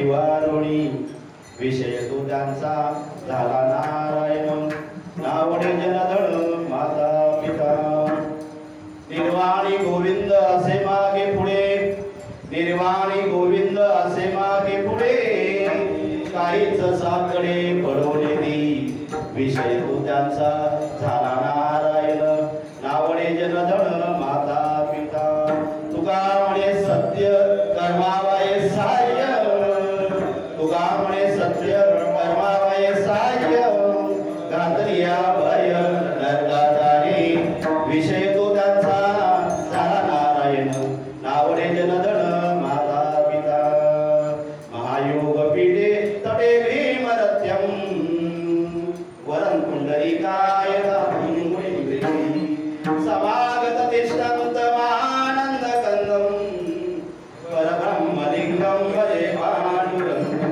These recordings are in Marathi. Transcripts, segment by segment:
निवारोणी विषय तो त्यांचा झाला नारायण नावडे जनधन माता पिता निर्वाणी गोविंद असे मागे पुढे निर्वाणी गोविंद असे मागे पुढे काहीच साकडे पडवले दी विषय तो त्यांचा झाला नारायण नावडे जनधन माता पिता तुका म्हणे सत्य कर्मावाये सहाय्य तुका म्हणे सत्य कर्मावाये सहाय्य घातलिया भय नरकाधारी विषय तो त्यांचा झाला नारायण नावडे जनधन माता पिता महायोग पीठे तटे भीमरथ्यम वरं पुंडरीकाय समागत तिष्ठन्त आनंद कंदम परब्रह्मलिंगम वदे पांडुरंगम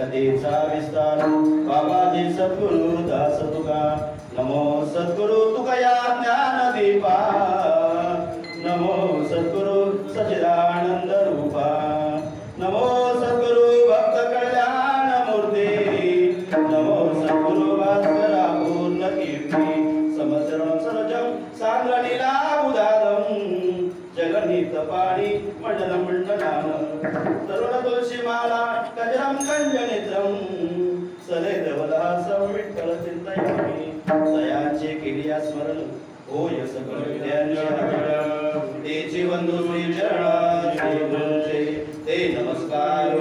कथेचा विस्तार बाबाजी सद्गुरु दास तुका नमो सद्गुरु तुकया ज्ञान दीपा नमो सद्गुरु सच्चिदानंद रूपा नमो सद्गुरु भक्त कल्याण मूर्ती नमो सद्गुरु भास्करा पूर्ण कीर्ती समचरण सरजम सांगणीला उदारम जगन्नीत पाणी मंडल मंडलान तरुण तुलसी माला कजरम कंजनेत्रम सलेद वदासम विठ्ठल चिंतयामि दयाचे केलिया स्मरण होय सकल विद्यांच्या तेचे बंधू श्री चरणा श्री गुरुचे ते नमस्कार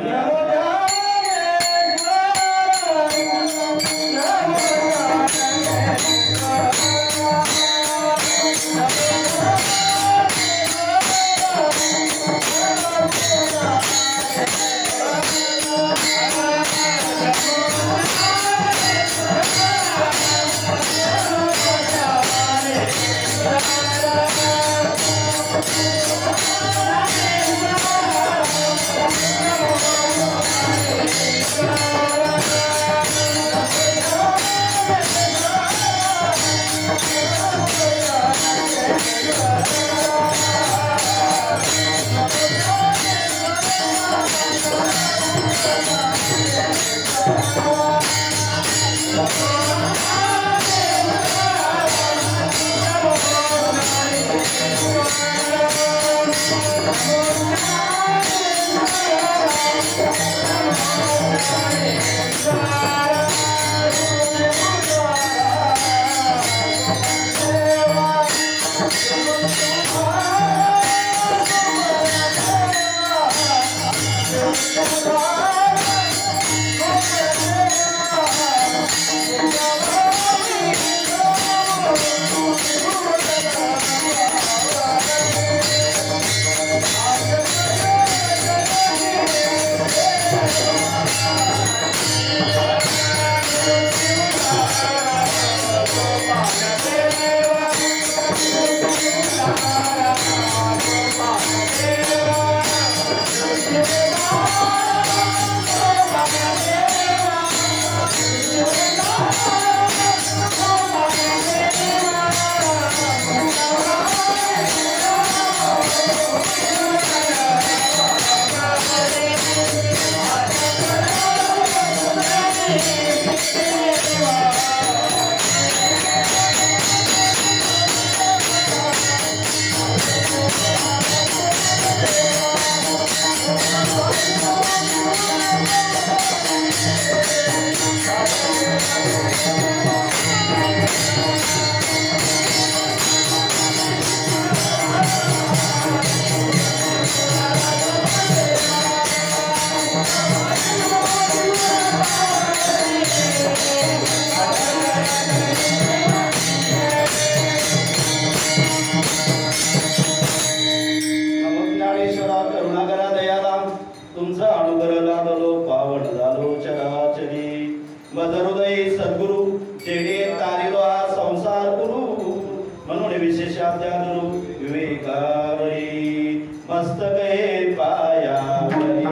मस्तके पायावरी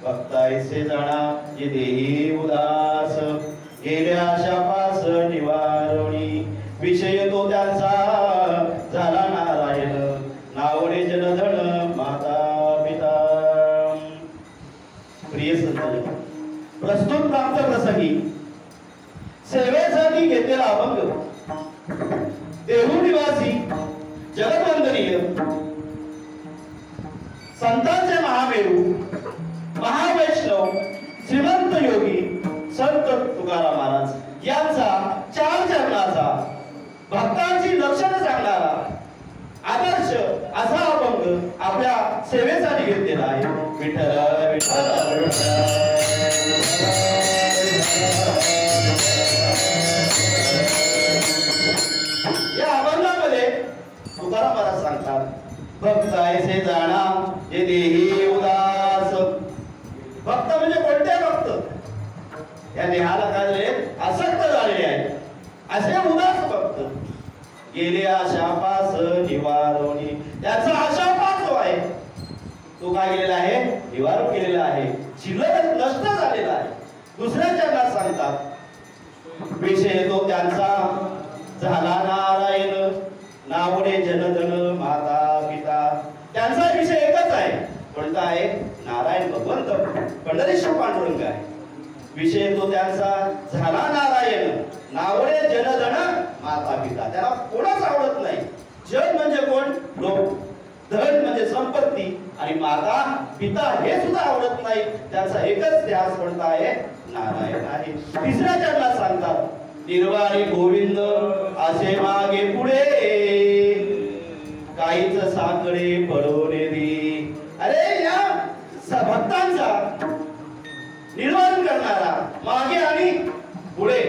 भक्तायसे जाणा जे देही उदास गेल्या शापास निवारणी विषय तो त्यांचा झाला नारायण नावडे जनधन माता पिता. प्रिय संत प्रस्तुत प्राप्त प्रसंगी सेवेसाठी घेतलेला अभंग देहू निवासी जगतवंदनीय संतांचे महामेरू महावैष्णव श्रीमंत योगी संत तुकाराम महाराज यांचा चार चरणाचा भक्तांची लक्षणं सांगणारा आदर्श असा अभंग आपल्या सेवेसाठी घेतलेला आहे. विठ्ठल विठ्ठल या अभंगामध्ये तुकाराम महाराज सांगतात भक्तायसे जाणा जे देही उदास. भक्त म्हणजे कोणते भक्त या देहाला काय आसक्त झालेले आहेत असे उदास भक्त गेले आशापास निवारणी त्याचा आशापास जो आहे तो काय केलेला आहे निवारण केलेला आहे शिल्लक नष्ट झालेला आहे. दुसऱ्या चरणात सांगतात विषय तो त्यांचा झाला नारायण नावडे जनधन माता पिता. त्यांचा विषय एकच आहे कोणता आहे नारायण भगवंत पंढरीश्वर पांडुरंग आहे. विषय तो त्यांचा झाला नारायण नावडे जनधन माता पिता. त्याला कोणाच आवडत नाही. जन म्हणजे कोण लोक धन म्हणजे संपत्ती आणि माता पिता हे सुद्धा आवडत नाही. त्याचा एकच ध्यास कोणता आहे नारायण आहे. तिसऱ्या चरणात सांगतात निर्वाणी गोविंद असे मागे पुढे काहीच साकडे पडवणे दे. अरे या भक्तांचा निर्वाण करणारा मागे आणि पुढे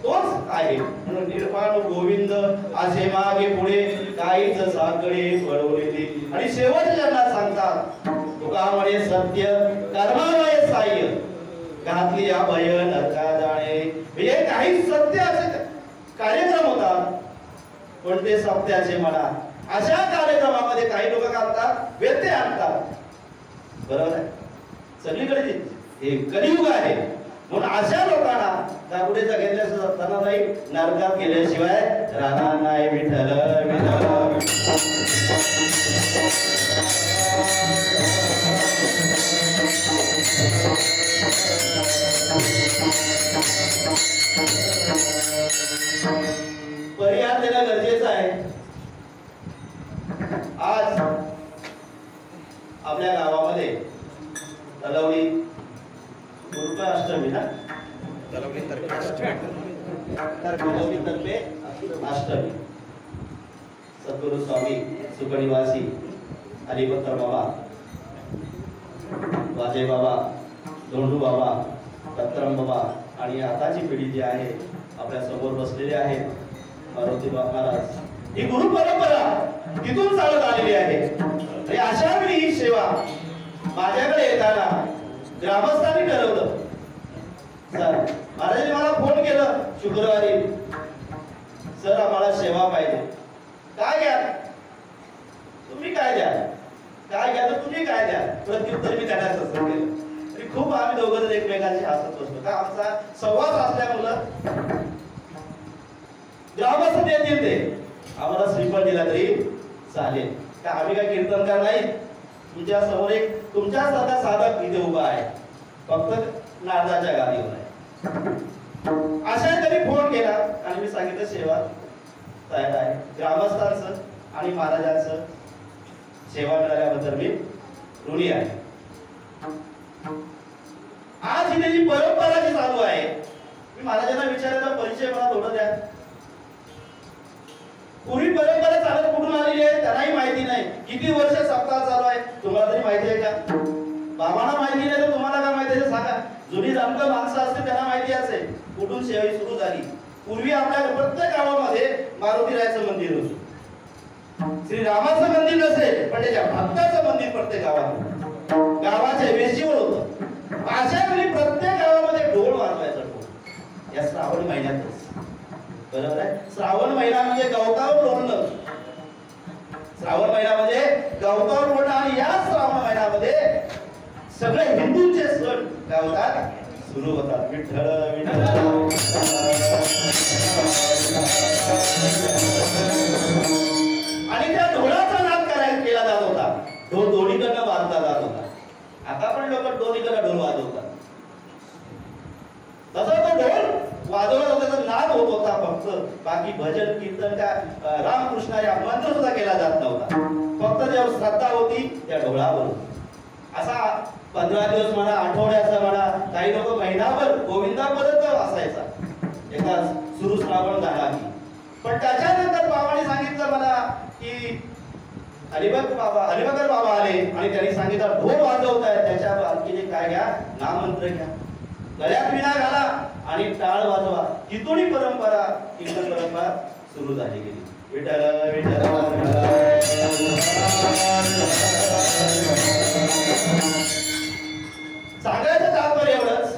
तोच आहे. म्हणून निर्वाण गोविंद असे मागे पुढे काहीच साकडे पडवणे दे. आणि शेवटच्या चरणात सांगतात तुका म्हणे सत्य कर्मामय साह्य घातली अभय नरका जाणे. हे काही सत्य असे कार्यक्रम होतात कोणते सत्याचे म्हणा अशा कार्यक्रमामध्ये काही लोक करतात व्यत्यय आणतात. बरोबर आहे सगळीकडे हे कलियुग आहे म्हणून अशा लोकांना त्या पुढे जगेतल्या जाताना नाही नरकात गेल्याशिवाय राहणार नाही. विठ्ठल विठ्ठल आज आपल्या गावामध्ये तलवली अष्टमी ना तलवली तर्फे अष्टमी सद्गुरु स्वामी सुखनिवासी हरिभक्त बाबा वाजे बाबा धोंडू बाबा दत्तराम बाबा आणि आताची पिढी जी आहे आपल्या समोर बसलेली आहे मारुती महाराज, ही गुरु परंपरा तिथून चालत आलेली आहे. आणि अशा वेळी ही सेवा माझ्याकडे येताना ग्रामस्थांनी ठरवलं. सर महाराजांनी मला फोन केलं शुक्रवारी, सर आम्हाला सेवा पाहिजे. काय घ्या तुम्ही, काय द्या, काय घ्या तर तुम्ही काय द्या, प्रत्युत्तर मी त्यांना असं केलं. खूप आम्ही दोघं एकमेकांशी हसत बसलो. का आमचा संवाद असल्यामुळं ग्रामस्थ देतील ते आम्हाला श्रीफळ दिला तरी चालेल. का आम्ही काय कीर्तनकार नाही. तुमच्या समोर एक तुमच्यासारखा साधक इथे उभा आहे, फक्त नारदाच्या गादीवर आहे. अशा त्यांनी फोन केला आणि मी सांगितलं सेवा तयार आहे. ग्रामस्थांचं आणि महाराजांचं सेवा मिळाल्याबद्दल मी ऋणी आहे. आज इथे जी परंपरा जी चालू आहे, मी महाराजांना विचारायचा परिचय मला थोडं द्या. पूर्वी परंपरा चालत कुठून आलेली आहे त्यांनाही माहिती नाही. किती वर्ष सप्ताह चालू आहे तुम्हाला तरी माहिती आहे का? बाबांना माहिती नाही तर तुम्हाला काय माहिती आहे सांगा. जुनी जाणकर माणसं असते त्यांना माहिती असेल कुठून सेवा सुरू झाली. पूर्वी आपल्या प्रत्येक गावामध्ये मारुतीरायाचं मंदिर होतं. श्रीरामाचं मंदिर नसेल पण त्याच्या भक्ताचं मंदिर प्रत्येक गावात गावाच्या वेशीवर होतं. अशा वेळी प्रत्येक गावामध्ये ढोल वाजवायचा. ढोल या श्रावण महिन्यातच, बरोबर आहे. श्रावण महिना म्हणजे गवतावर लोळणं. श्रावण महिना म्हणजे गवतावर लोळणं. आणि या श्रावण महिन्यामध्ये सगळे हिंदूंचे सण काय होतात सुरू होतात. विठ्ठल विठ्ठल आणि त्या ढोलाचा नाद केला जात होता. ढोल दोन्हीकडनं वाजला जात होता. आता पण लोक दोन्हीकडनं ढोल वाजवतात. तसा तो ढोल वाजवला होता, नाद होत होता फक्त. बाकी भजन कीर्तन त्या रामकृष्ण या मंत्र सुद्धा केला जात नव्हता. फक्त जेव्हा श्रद्धा होती त्या ढोळावर. असा 15 दिवस म्हणा, आठवड्याचा म्हणा, काही लोक महिनाभर गोविंदापर्यंत असायचा एका सुरू श्रावण झाला की. पण त्याच्यानंतर बाबांनी सांगितलं मला की हरिभक्त बाबा आले आणि त्यांनी सांगितलं ढोल वाजवताय त्याच्यावर आणखी काय घ्या, नाममंत्र घ्या, गळ्यात विणा घाला आणि टाळ वाजवा. तिथून परंपरा कीर्तन परंपरा सुरू झाली गेली. विठ्ठल विठ्ठल सांगायचं तात्पर्य एवढंच.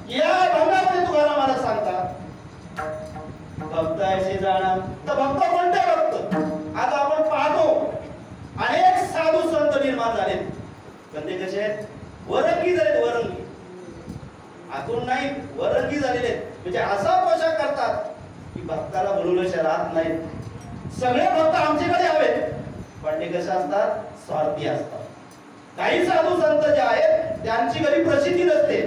या भंगामध्ये तुकाराम महाराज सांगतात भक्त ऐसे जाणार. तर भक्त कोणते भक्त? आता आपण पाहतो अनेक साधू संत निर्माण झालेत. पण ते कसे आहेत? वरंगी झालेत. वरंगी आतून नाही, वरंगी झालेले आहेत. म्हणजे असा पोशाख करतात की भक्ताला बोलवल्याशिवाय राहत नाही. सगळे भक्त आमच्याकडे हवेत पण ते कसे असतात? स्वार्थी असतात. काही साधू संत जे आहेत त्यांची कधी प्रसिद्धी नसते.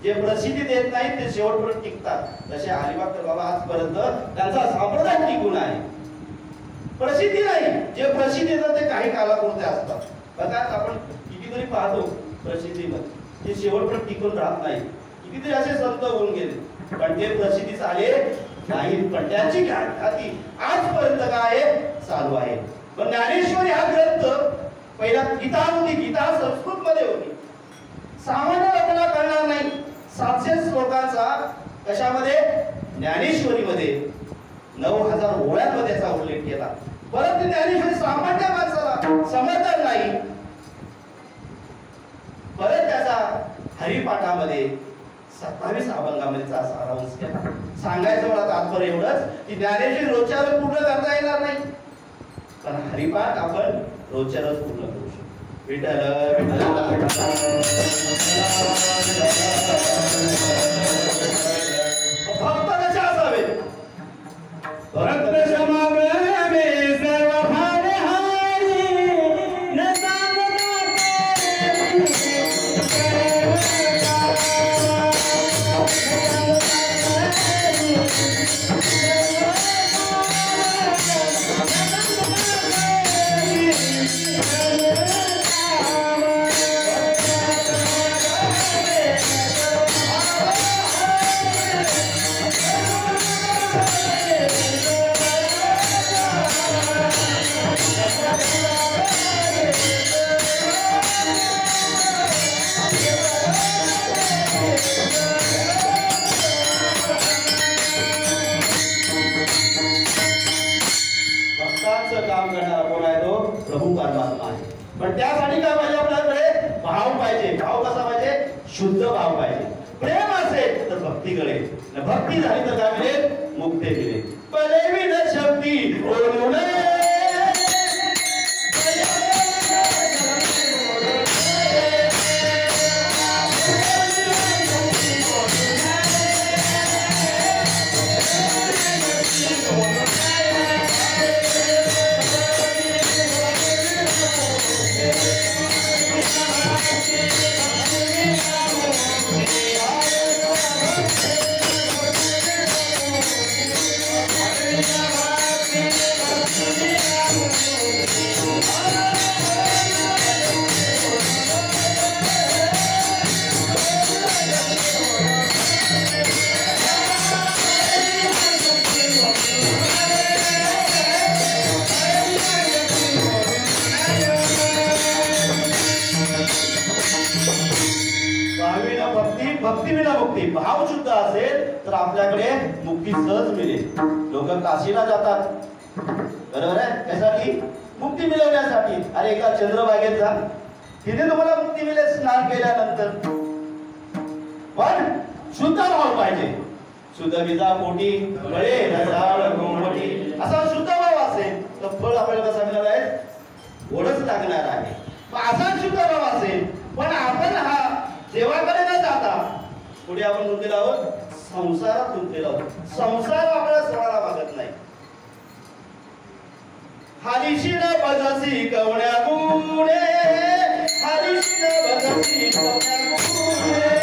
जे प्रसिद्धी देत नाहीत ते शेवटपर्यंत टिकतात. तसे हरिभक्त बाबा आजपर्यंत त्यांचा संप्रदाय टिकून आहे. प्रसिद्धी नाही, जे प्रसिद्धी देतात ते काही कालापुरते असतात. बघा आपण कितीतरी पाहतो प्रसिद्धीमध्ये ते शेवटपर्यंत टिकून राहत नाही. कितीतरी असे संत होऊन गेले पण ते प्रसिद्धीच आले नाही. पण त्यांची ख्याती आजपर्यंत काय चालू आहे. पण ज्ञानेश्वरी हा ग्रंथ पहिला गीता होती. गीता संस्कृत मध्ये होती. सामान्य लोकांना कळणार नाही. 700 श्लोकांचा कशामध्ये? ज्ञानेश्वरी मध्ये 9000 ओळ्यांमध्ये त्याचा उल्लेख केला. परंतु ज्ञानेश्वरी सामान्य माणसाला समजणार नाही. परत त्याचा हरिपाठामध्ये 27 अभंगामध्ये सारांश केला. सांगायचं मला तात्पर्य एवढंच की ज्ञानेश्वरी रोजच्या रोज पूर्ण करता येणार नाही पण हरिपाठ आपण रोजच्या रोज पूर्ण करू शकतो. विठ्ठल विठ्ठल भक्त कसे असावे? भक्त क्षमावे सर्व भारे हारी न सांगता भक्तांचं काम करणारा कोण आहे तो प्रभू परमात्मा आहे. पण त्यासाठी काय पाहिजे आपल्याकडे भाव पाहिजे. भाव कसा पाहिजे? शुद्ध भाव पाहिजे. प्रेम असेल तर भक्ती कळेल. भक्ती झाली तर काय मिळेल? मुक्ती मिळेल. पले विद शक्ती ओढून भक्ती विना मुक्ती. भाव शुद्ध असेल तर आपल्याकडे मुक्ती सहज मिळेल. लोक काशीला जातात, बरोबर आहे, त्यासाठी मुक्ती मिळवण्यासाठी. अरे एका चंद्रभागेत जा, तिथे तुम्हाला मुक्ती मिळेल स्नान केल्यानंतर. पण शुद्ध भाव पाहिजे. शुद्ध बीजा पोटी फळे रसाळ गोमटी, असा शुद्ध भाव असेल तर फळ आपल्याला कसं मिळणार आहे? गोडच लागणार आहे. असा शुद्ध भाव असेल पण आपण हा देवाकडे न जाता पुढे आपण गुंतलेलो आहोत, संसारात गुंतलेलो आहोत. संसार आपल्याला सोडायला मागत नाही. हरीशी न बजसी कवण्या गुणे, हरीशी न बजसी कवण्या गुणे.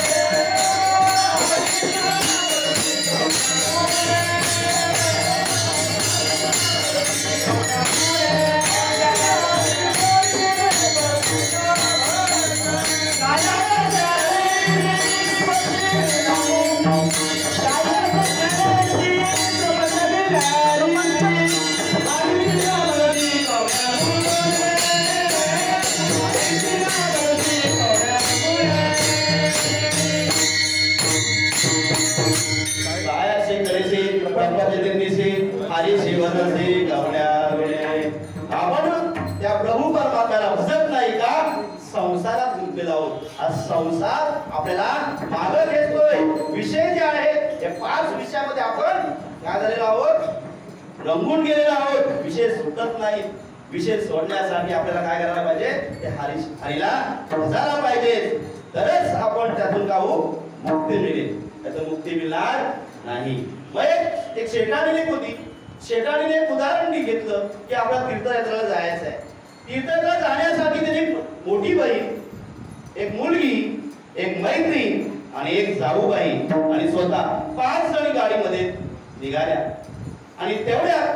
आपण त्या प्रभू परमात्म्याला भजत नाही का? संसारात गुंतलेलो आहोत. हा संसार आपल्याला मागे घेतोय. विषय जे आहेत या 5 विषयामध्ये आपण काय झालेलो आहोत? रंगून गेलेलो आहोत. विषय सुटत नाही. विषय सोडण्यासाठी आपल्याला काय करायला पाहिजे? ते हरीला भजायला पाहिजे. तरच आपण त्यातून का हो मुक्ती मिळेल. त्यातून मुक्ती मिळणार नाही. मग एक शेटाणीने होती. शेटाणीने एक उदाहरण घेतलं की आपल्याला तीर्थयात्रेला जायचं आहे. तीर्थयात्रेला जाण्यासाठी त्याने मोठी बहीण, एक मुलगी, एक मैत्रीण आणि एक जाऊबाई आणि स्वतः 5 जण गाडीमध्ये निघाल्या. आणि तेवढ्यात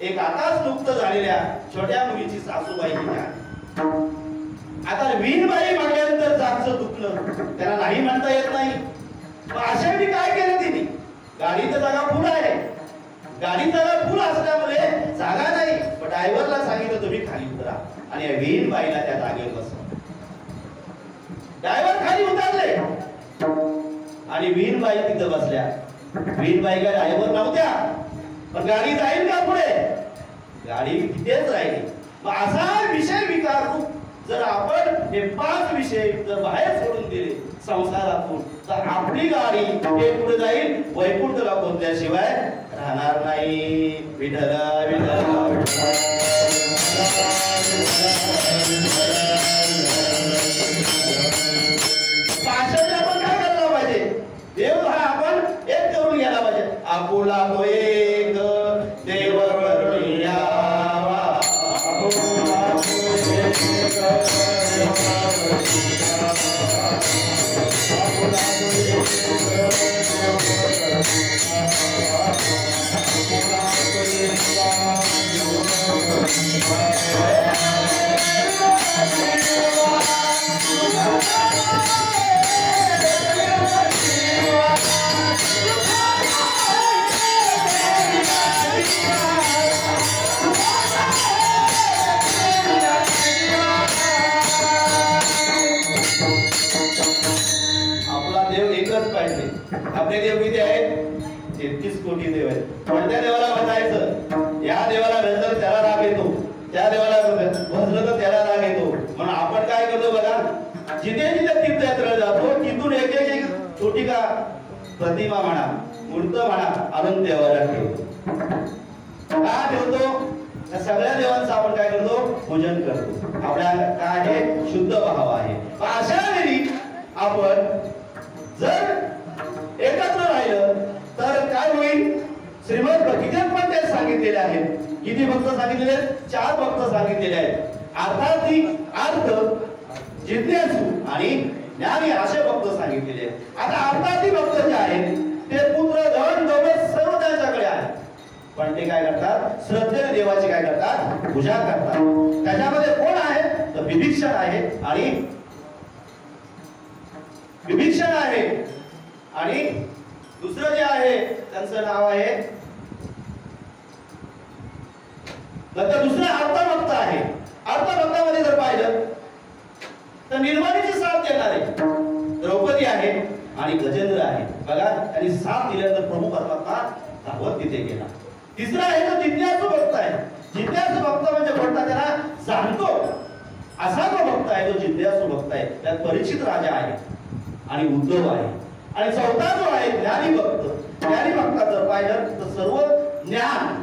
एक आताच नुकतं झालेल्या छोट्या मुलीची सासूबाई निघाली. आता वीणबाई म्हटल्यानंतर जागचं दुखलं, त्याला नाही म्हणता येत नाही. अशा वेळी काय केलं तिने? गाडीचं जागा फुल आहे. गाडी जागा फुल असल्यामुळे जागा नाही. पण ड्रायव्हरला सांगितलं तुम्ही खाली उतरा आणि या वीणबाईला त्या जागेवर बसवा. ड्रायव्हर खाली उतरले आणि वीणबाई तिथं बसल्या. वीणबाई काय ड्रायव्हर नव्हत्या, पण गाडी जाईल का पुढे? गाडी तिथेच राहिली. मग असा विषय विकारू जर आपण हे 5 विषय जर बाहेर सोडून दिले संसारातून तर आपली गाडी हे पुढे जाईल, वैकुंठला पोहोचल्याशिवाय राहणार नाही. विठ्ठल विठ्ठल भाषण आपण काय करायला पाहिजे? देव हा आपण एक करून घ्यायला पाहिजे. आपुला तो एक देव करून यावा. आपुला तो आपले देव किती आहेत? 33 कोटी देव आहेत. कोणत्या देवाला भजायचं? या त्या देवाला भजलं तर त्याला राग येतो. म्हणून आपण काय करतो बघा, जिथे जिथे तीर्थयात्रेला जातो तिथून एक एक एक छोटी का प्रतिमा म्हणा, मूर्त म्हणा आणून देवाला ठेवतो. का ठेवतो? सगळ्या देवांचं आपण काय करतो? पूजन करतो. आपल्या काय आहे? शुद्ध भाव आहे. अशा वेळी आपण जर एकत्र राहिलं तर काय होईल? श्रीमद भगवद्गीतेत पण ते सांगितलेले आहेत. किती भक्त सांगितलेले आहेत? 4 भक्त सांगितलेले आहेत. अर्थ जिज्ञासू आणि ज्ञानी असे भक्त सांगितलेले आहेत. आता अर्थार्थी भक्त जे आहेत ते पुत्र धन दौलत सर्व त्यांच्याकडे आहे, पण ते काय करतात? श्रद्धेने देवाची काय करतात? पूजा करतात. त्याच्यामध्ये कोण आहे? तर विभीषण आहे आणि दुसरं जे आहे त्यांचं नाव आहे, नंतर दुसरा अर्थभक्त आहे. अर्थभक्तामध्ये जर पाहिलं तर निर्वाणीची साथ देणारे द्रौपदी आहे आणि गजेंद्र आहे. बघा, त्यांनी साथ दिल्यानंतर प्रभू परमात्मा धावत तिथे गेला. तिसरा आहे तो जिज्ञासू भक्त आहे. जिज्ञासू भक्त म्हणजे कोणता? त्याला जाणतो असा तो भक्त आहे, तो जिज्ञासू भक्त आहे. त्यात परीक्षित राजा आहे आणि उद्धव आहे. आणि चौथा जो आहे ज्ञानी भक्त. ज्ञानी भक्ता जर पाहिलं तर सर्व ज्ञान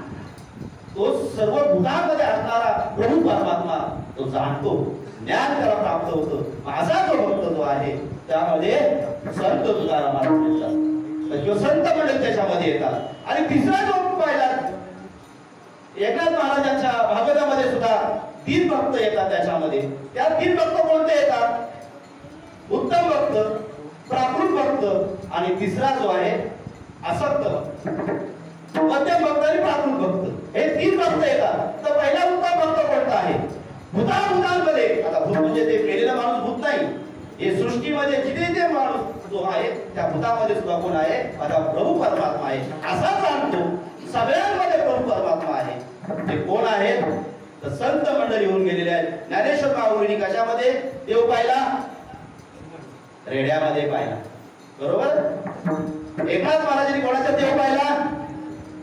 तो सर्व भूतांमध्ये असणारा प्रभू परमात्मा तो जाणतो, ज्ञान त्याला प्राप्त होतं. असा जो भक्त जो आहे त्यामध्ये संत तुकाराम महाराज किंवा संत मंडळी त्याच्यामध्ये येतात. आणि तिसरा जो पाहिला एकनाथ महाराजांच्या भागवतामध्ये सुद्धा 3 भक्त येतात. त्याच्यामध्ये त्या 3 भक्त कोणते येतात? उत्तम भक्त, प्राकृत भक्त आणि तिसरा जो आहे असक्त भक्त. मध्यम भक्त आणि प्राकृत भक्त हे 3 भक्त येतात. तर पहिला उत्तम भक्त कोणता आहे? भूतांमध्ये, आता भूत म्हणजे ते मेलेला माणूस भूत नाही, हे सृष्टीमध्ये जिथे जे माणूस जो आहे त्या भूतामध्ये सुद्धा कोण आहे? आता प्रभू परमात्मा आहे. असा जाणतो सगळ्यांमध्ये प्रभू परमात्मा आहे. ते कोण आहेत? तर संत मंडळी होऊन गेलेले आहेत. ज्ञानेश्वर माऊलींनी कशामध्ये देव पाहिला? रेड्यामध्ये पाहिला. बरोबर? एकनाथ महाराजांनी कोणाचा देव पाहिला?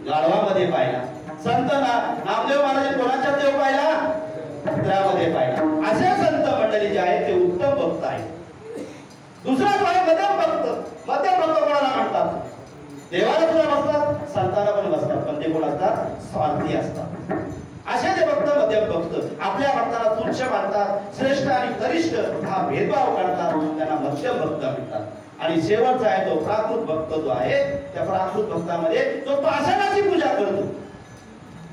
गाढवामध्ये पाहिला. संत नामदेव महाराजांनी कोणाचा देव पाहिला? कुत्र्यामध्ये पाहिला. असे संत मंडळी जे आहेत ते उत्तम भक्त आहेत. दुसरा जो आहे मध्यम भक्त. मध्यम भक्त कोणाला म्हणतात? देवाला सुद्धा बसतात, संतांना पण बसतात, पण ते कोण असतात? स्वार्थी असतात. असे ते भक्त मध्यम भक्त आपल्या भक्ताला तुच्छ मानतात, श्रेष्ठ आणि कनिष्ठ हा भेदभाव करतात, त्यांना मध्यम भक्त म्हणतात. आणि शेवटचा आहे तो प्राकृत भक्त जो आहे त्या प्राकृत भक्तामध्ये जो पाषाणाची पूजा करतो,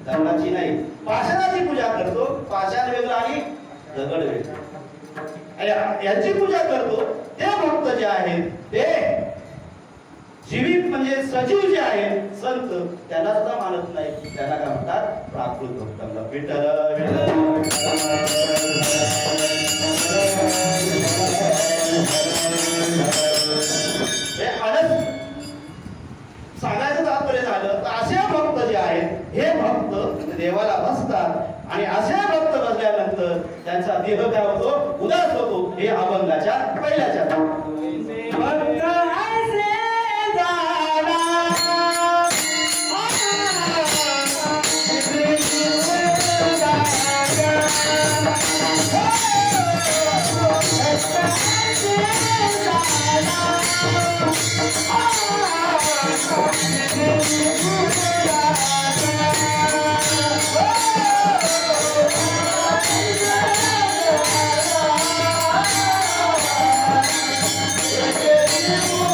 दगडाची नाही, पाषाणाची पूजा करतो. पाषाण वेगळं आणि दगड वेगळं याची पूजा करतो. ते भक्त जे आहेत ते जीवित म्हणजे सजीव जे आहेत संत त्यांना सुद्धा मानत नाही. त्यांना काय म्हणतात? प्राकृत भक्तांना. विठ्ठल हे आनंद सांगायचं तात्पर्य झालं तर असे भक्त जे आहेत हे भक्त देवाला बसतात आणि असे भक्त बसल्यानंतर त्यांचा देह काय होतो? उदास होतो. हे अभंगाच्या पहिल्याच्या Yeah.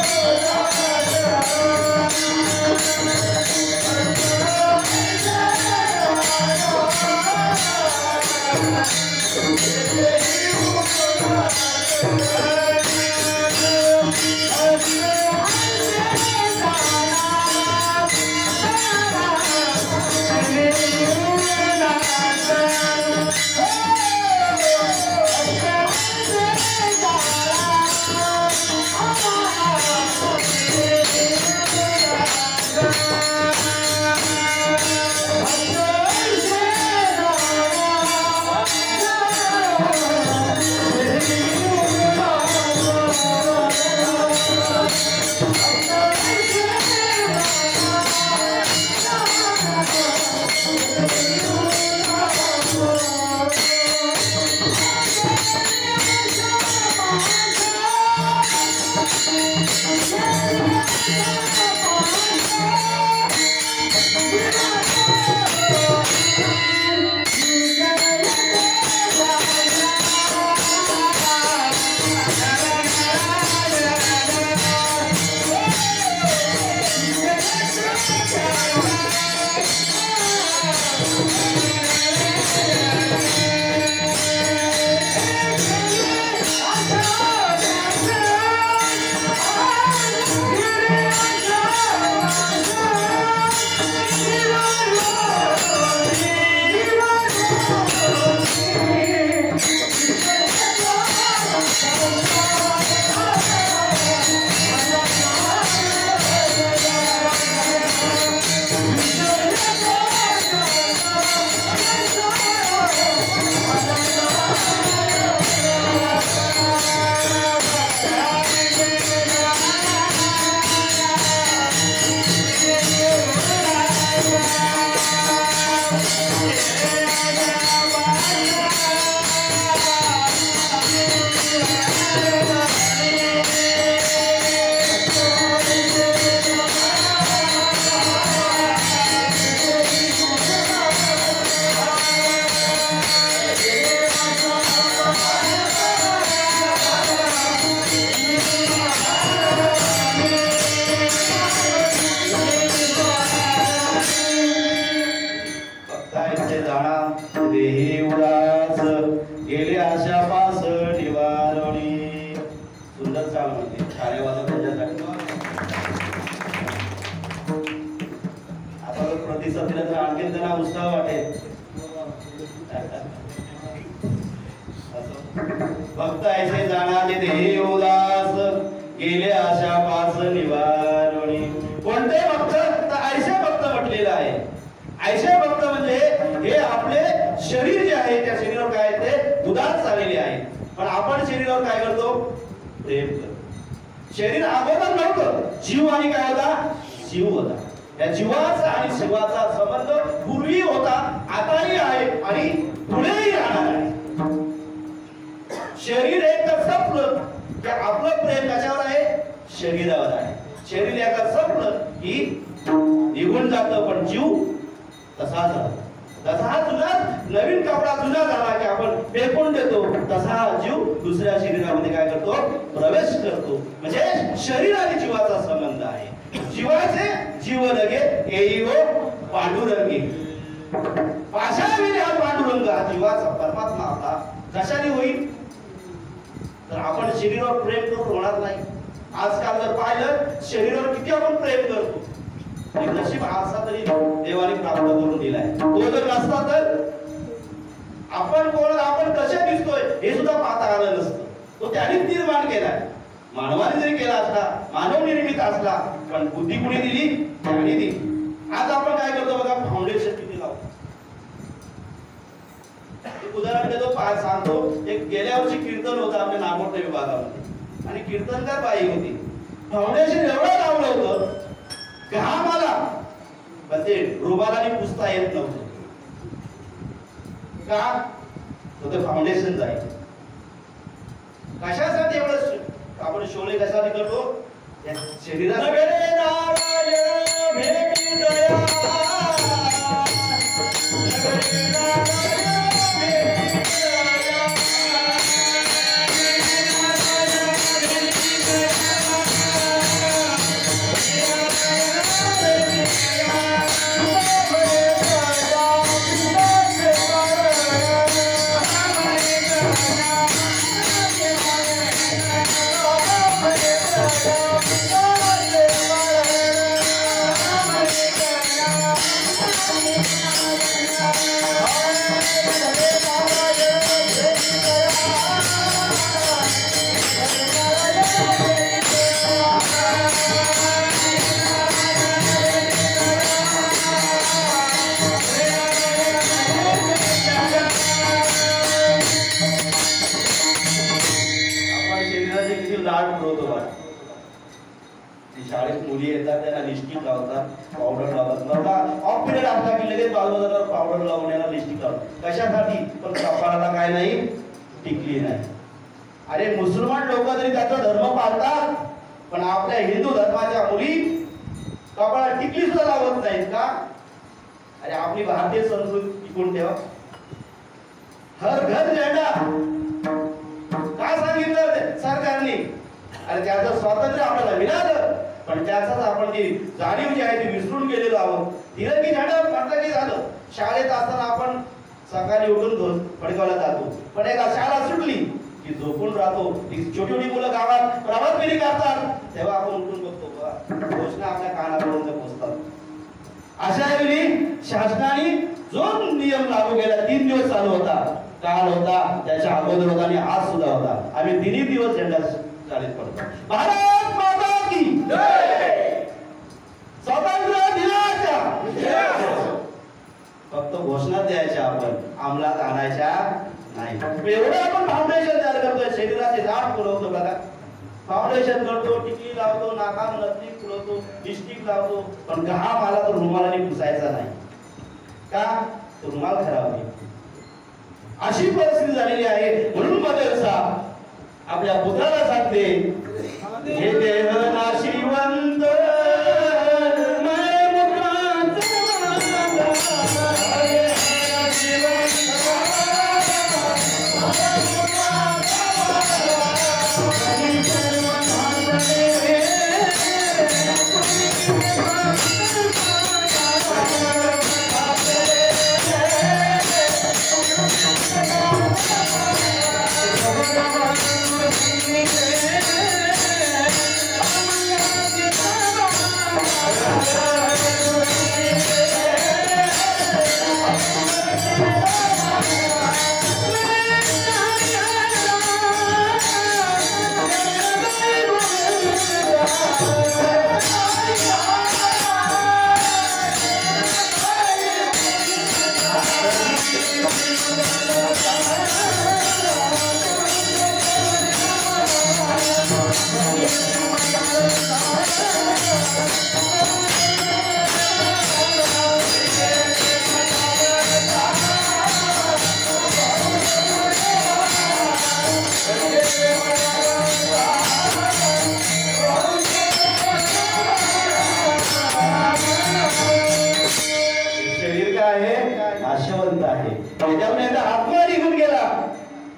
आणखी त्यांना उत्साह वाटेल. भक्त ऐसे जाणारे देही उदास गेले आशा पास निवारणी. कोणते भक्त? तर ऐसे भक्त म्हटलेलं आहे. ऐसे भक्त म्हणजे हे आपले शरीर जे आहे त्या शरीरावर काय ते उदास झालेले आहे. पण आपण शरीरावर काय करतो? प्रेम करतो. शरीर अगोदर नव्हतं, जीव आणि काय होता? शिव होता. या जीवाचा आणि शिवाचा संबंध पूर्वी होता, आताही आहे आणि पुढेही राहणार आहे. शरीर एक संपलं की आपलं प्रेम कशावर आहे? शरीरावर आहे. शरीर एकदा संपलं की निघून जातं, पण जीव तसाच राहतो. तसा जुना नवीन कपडा जुना झाला की आपण फेकून देतो, तसा जीव दुसऱ्या शरीरामध्ये काय करतो? प्रवेश करतो. म्हणजे शरीर आणि जीवाचा संबंध आहे. जीवाचे जीव लगे येई हो पांडुरंगी. पाशाविने हा पांडुरंग हा जीवाचा परमात्मा आपला कशाने होईल? तर आपण शरीरावर प्रेम करून होणार नाही. आजकाल जर पाहिलं शरीरावर किती आपण प्रेम करतो, नशीब असा तरी देवाने प्राप्त करून दिलाय. तो जर नसता तर आपण कोण, आपण कसे दिसतोय हे सुद्धा पाहता आलं नसतं. तो त्याने निर्माण केलाय. मानवाने जरी केला असला, मानव निर्मित असला, पण बुद्धी कुणी दिली? त्याने दिली. आज आपण काय करतो बघा, फाउंडेशन किती लावतो. एक उदाहरण देतो, सांगतो. एक गेल्या वर्षी कीर्तन होतं आमच्या नागोठणे विभागामध्ये आणि कीर्तनकार बाई होती. फाउंडेशन एवढं लावलं होतं घाम आला पण ते रुमालाने पुसता येत नव्हतं. का? तर ते फाउंडेशन जाईल. कशासाठी एवढं आपण शोले कशासाठी करतो? शरीराला शाळेत मुली येतात त्यांना लिपस्टिक लावतात, पावडर लावतात. ऑफ पिरियड असला की लगेच बालबजारावर पावडर लावण्याला लिपस्टिक लावतात. कशासाठी? पण कपाळाला काय नाही? टिकली नाही. अरे मुसलमान लोक तरी त्याचा धर्म पाळतात, पण आपल्या हिंदू धर्माच्या मुली कपाळाला टिकली सुद्धा लावत नाहीत का? अरे आपली भारतीय संस्कृती टिकून ठेवा. हर घर झेंडा का सांगितलं सरकारने? अरे त्याचं स्वातंत्र्य आपल्याला मिळालं, पण त्याचाच आपण जी जाणीव जी आहे ती विसरून गेलेलो आहोत. तिरंगी झेंडा म्हटलं की झालं. शाळेत असताना आपण सकाळी उठून फडकवला जातो, पण एकदा शाळा सुटली की झोपून राहतो. ती छोटी छोटी मुलं गावात प्रभात फेरी करतात, तेव्हा आपण उठून बघतो घोषणा आपल्या कानापर्यंत पोहोचतात. अशा वेळी शासनाने जो नियम लागू केला 3 दिवस चालू होता, काल होता, त्याच्या अगोदर होता आणि आज सुद्धा होता. आम्ही 3 दिवस झेंडा शाळेत पडतो. भारत माता की जय. स्वातंत्र्य दिनाच्या फक्त घोषणा द्यायच्या, आपण अंमलात आणायच्या नाही. एवढं आपण फाउंडेशन तयार करतोय. शरीराचे दाट पुरवतो बघा, फाउंडेशन करतो, टिकली लावतो, नाकाम नथनी फुलवतो, लिपस्टिक लावतो, पण घाम आला तर रुमालाने पुसायचा नाही. का? तो रुमाल खराब आहे. अशी परिस्थिती झालेली आहे. म्हणून मदरसा आपल्या पुत्राला सांगते, हे देह नाशिवंत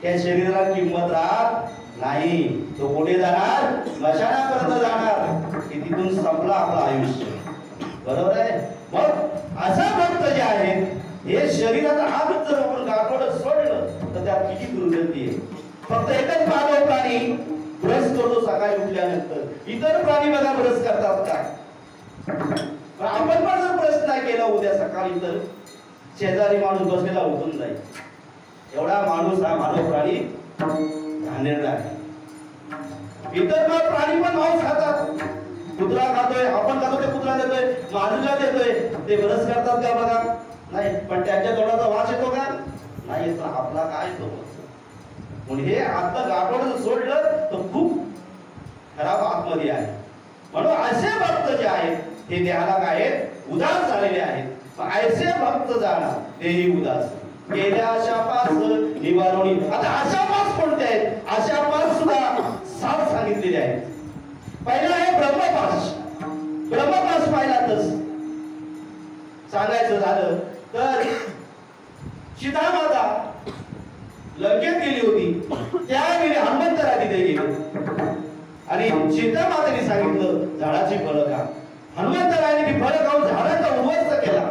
त्या शरीराला किंमत राहत नाही. तो कुठे जाणार? मशानापर्यंत जाणार. की तिथून संपला आपलं आयुष्य. बरोबर आहे. मग असा भक्त जे आहेत हे शरीराचा हात जर आपण गाठोडं सोडलं तर त्यात किती दुर्गती आहे. फक्त एकच मानव प्राणी ब्रश करतो सकाळी उठल्यानंतर. इतर प्राणी बघा ब्रश करतात काय. पण आपण पण जर ब्रश नाही केला उद्या सकाळी तर शेजारी माणूस बसलेला उठून जाईल. एवढा माणूस हा मानव प्राणी घाणेरडा आहे. इतर प्राणी पण मांस खातात. कुत्रा खातोय, आपण खातो ते कुत्रा देतोय, माणूसला देतोय. ते ब्रश करतात का बघा? नाही. पण त्यांच्या तोंडाचा वास येतो का? नाही येत. आपला काय येतो? म्हणून हे आता गाठोडं सोडलं तर खूप खराब आतमध्ये आहे. म्हणून असे भक्त जे आहेत हे देहाला काय आहेत? उदास झालेले आहेत. ऐसे भक्त जाणार तेही उदास. गेल्या आशापास निवारणी. आता आशापास कोणते आहेत? आशापास सुद्धा 7 सांगितलेले आहेत. पहिला आहे ब्रह्मपास. ब्रह्मपास पाहिला तर सांगायचं झालं तर सीता माता लंकेत गेली होती. त्यावेळी हनुमंतरा तिथे गेले आणि सीता मातेने सांगितलं झाडाची फळं खा. हनुमंतराने ती फळं खाऊन झाडाचा उद्ध्वस्त केला.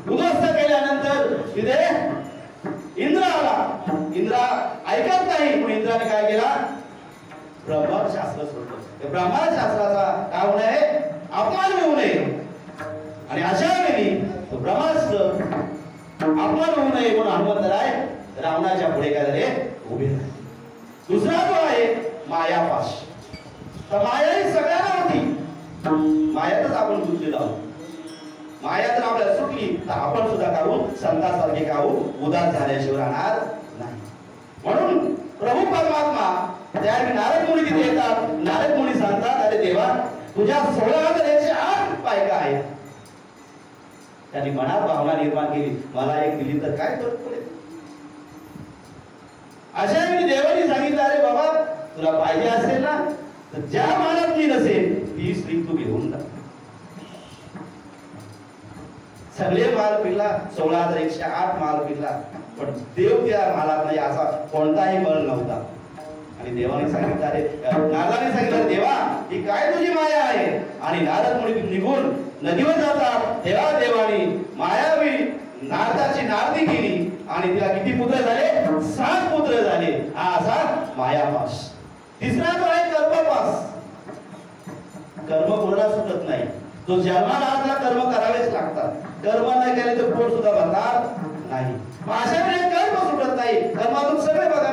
उद्ध्वस्त केल्यानंतर तिथे इंद्र आला. इंद्र ऐकत नाही. पण इंद्राने काय केला? ब्रह्मशास्त्र सोडलं. ब्रह्मशास्त्राचा काय होऊ नये? अपमान होऊ नये. आणि अशा वेळी ब्रह्मास्त्र अपमान होऊ नये म्हणून हनुमंतराय रावणाच्या पुढे काय झाले? उभे राहिले. दुसरा जो आहे मायापाश. तर माया ही सगळ्यांना होती. मायातच आपण गुंतलेलो आहोत. माया जर आपल्याला सुटली तर आपण सुद्धा काहून संतासारखे काहून उदास झाल्याशिवाय राहणार नाही. म्हणून प्रभू परमात्मा त्यावेळी नारद मुनी तिथे येतात. नारद मुनी सांगतात, अरे देवा तुझ्या 16,108 बायका आहेत. त्यांनी मनात भावना निर्माण केली, मला एक दिली तर काय फरक पडेल. अशा वेळी देवानी सांगितलं, अरे बाबा तुला पाहिजे असेल ना तर ज्या मानात मी नसेल ती स्त्री तू घेऊन जा. सगळे माल पिल्ला 16,108 माल पिल्ला. पण देव त्या मालात नाही असा कोणताही मल नव्हता. आणि देवाने सांगितलं, अरे नारदाने सांगितलं, देवा ही काय तुझी माया आहे. आणि नारद मुनी निघून नदीवर जातात. तेव्हा देवाने मायावी नारदाची नारदी केली आणि तिला किती पुत्र झाले? 7 पुत्र झाले. हा असा मायापास. तिसरा जो आहे कर्मपास. कर्म कोणाला सुटत नाही. तो जन्माला आला कर्म करावेच लागतात. कर्म नाही केले तर पोट सुद्धा भरणार नाही. अशा वेळी कर्म सुटत नाही. कर्मातून सगळे बघा.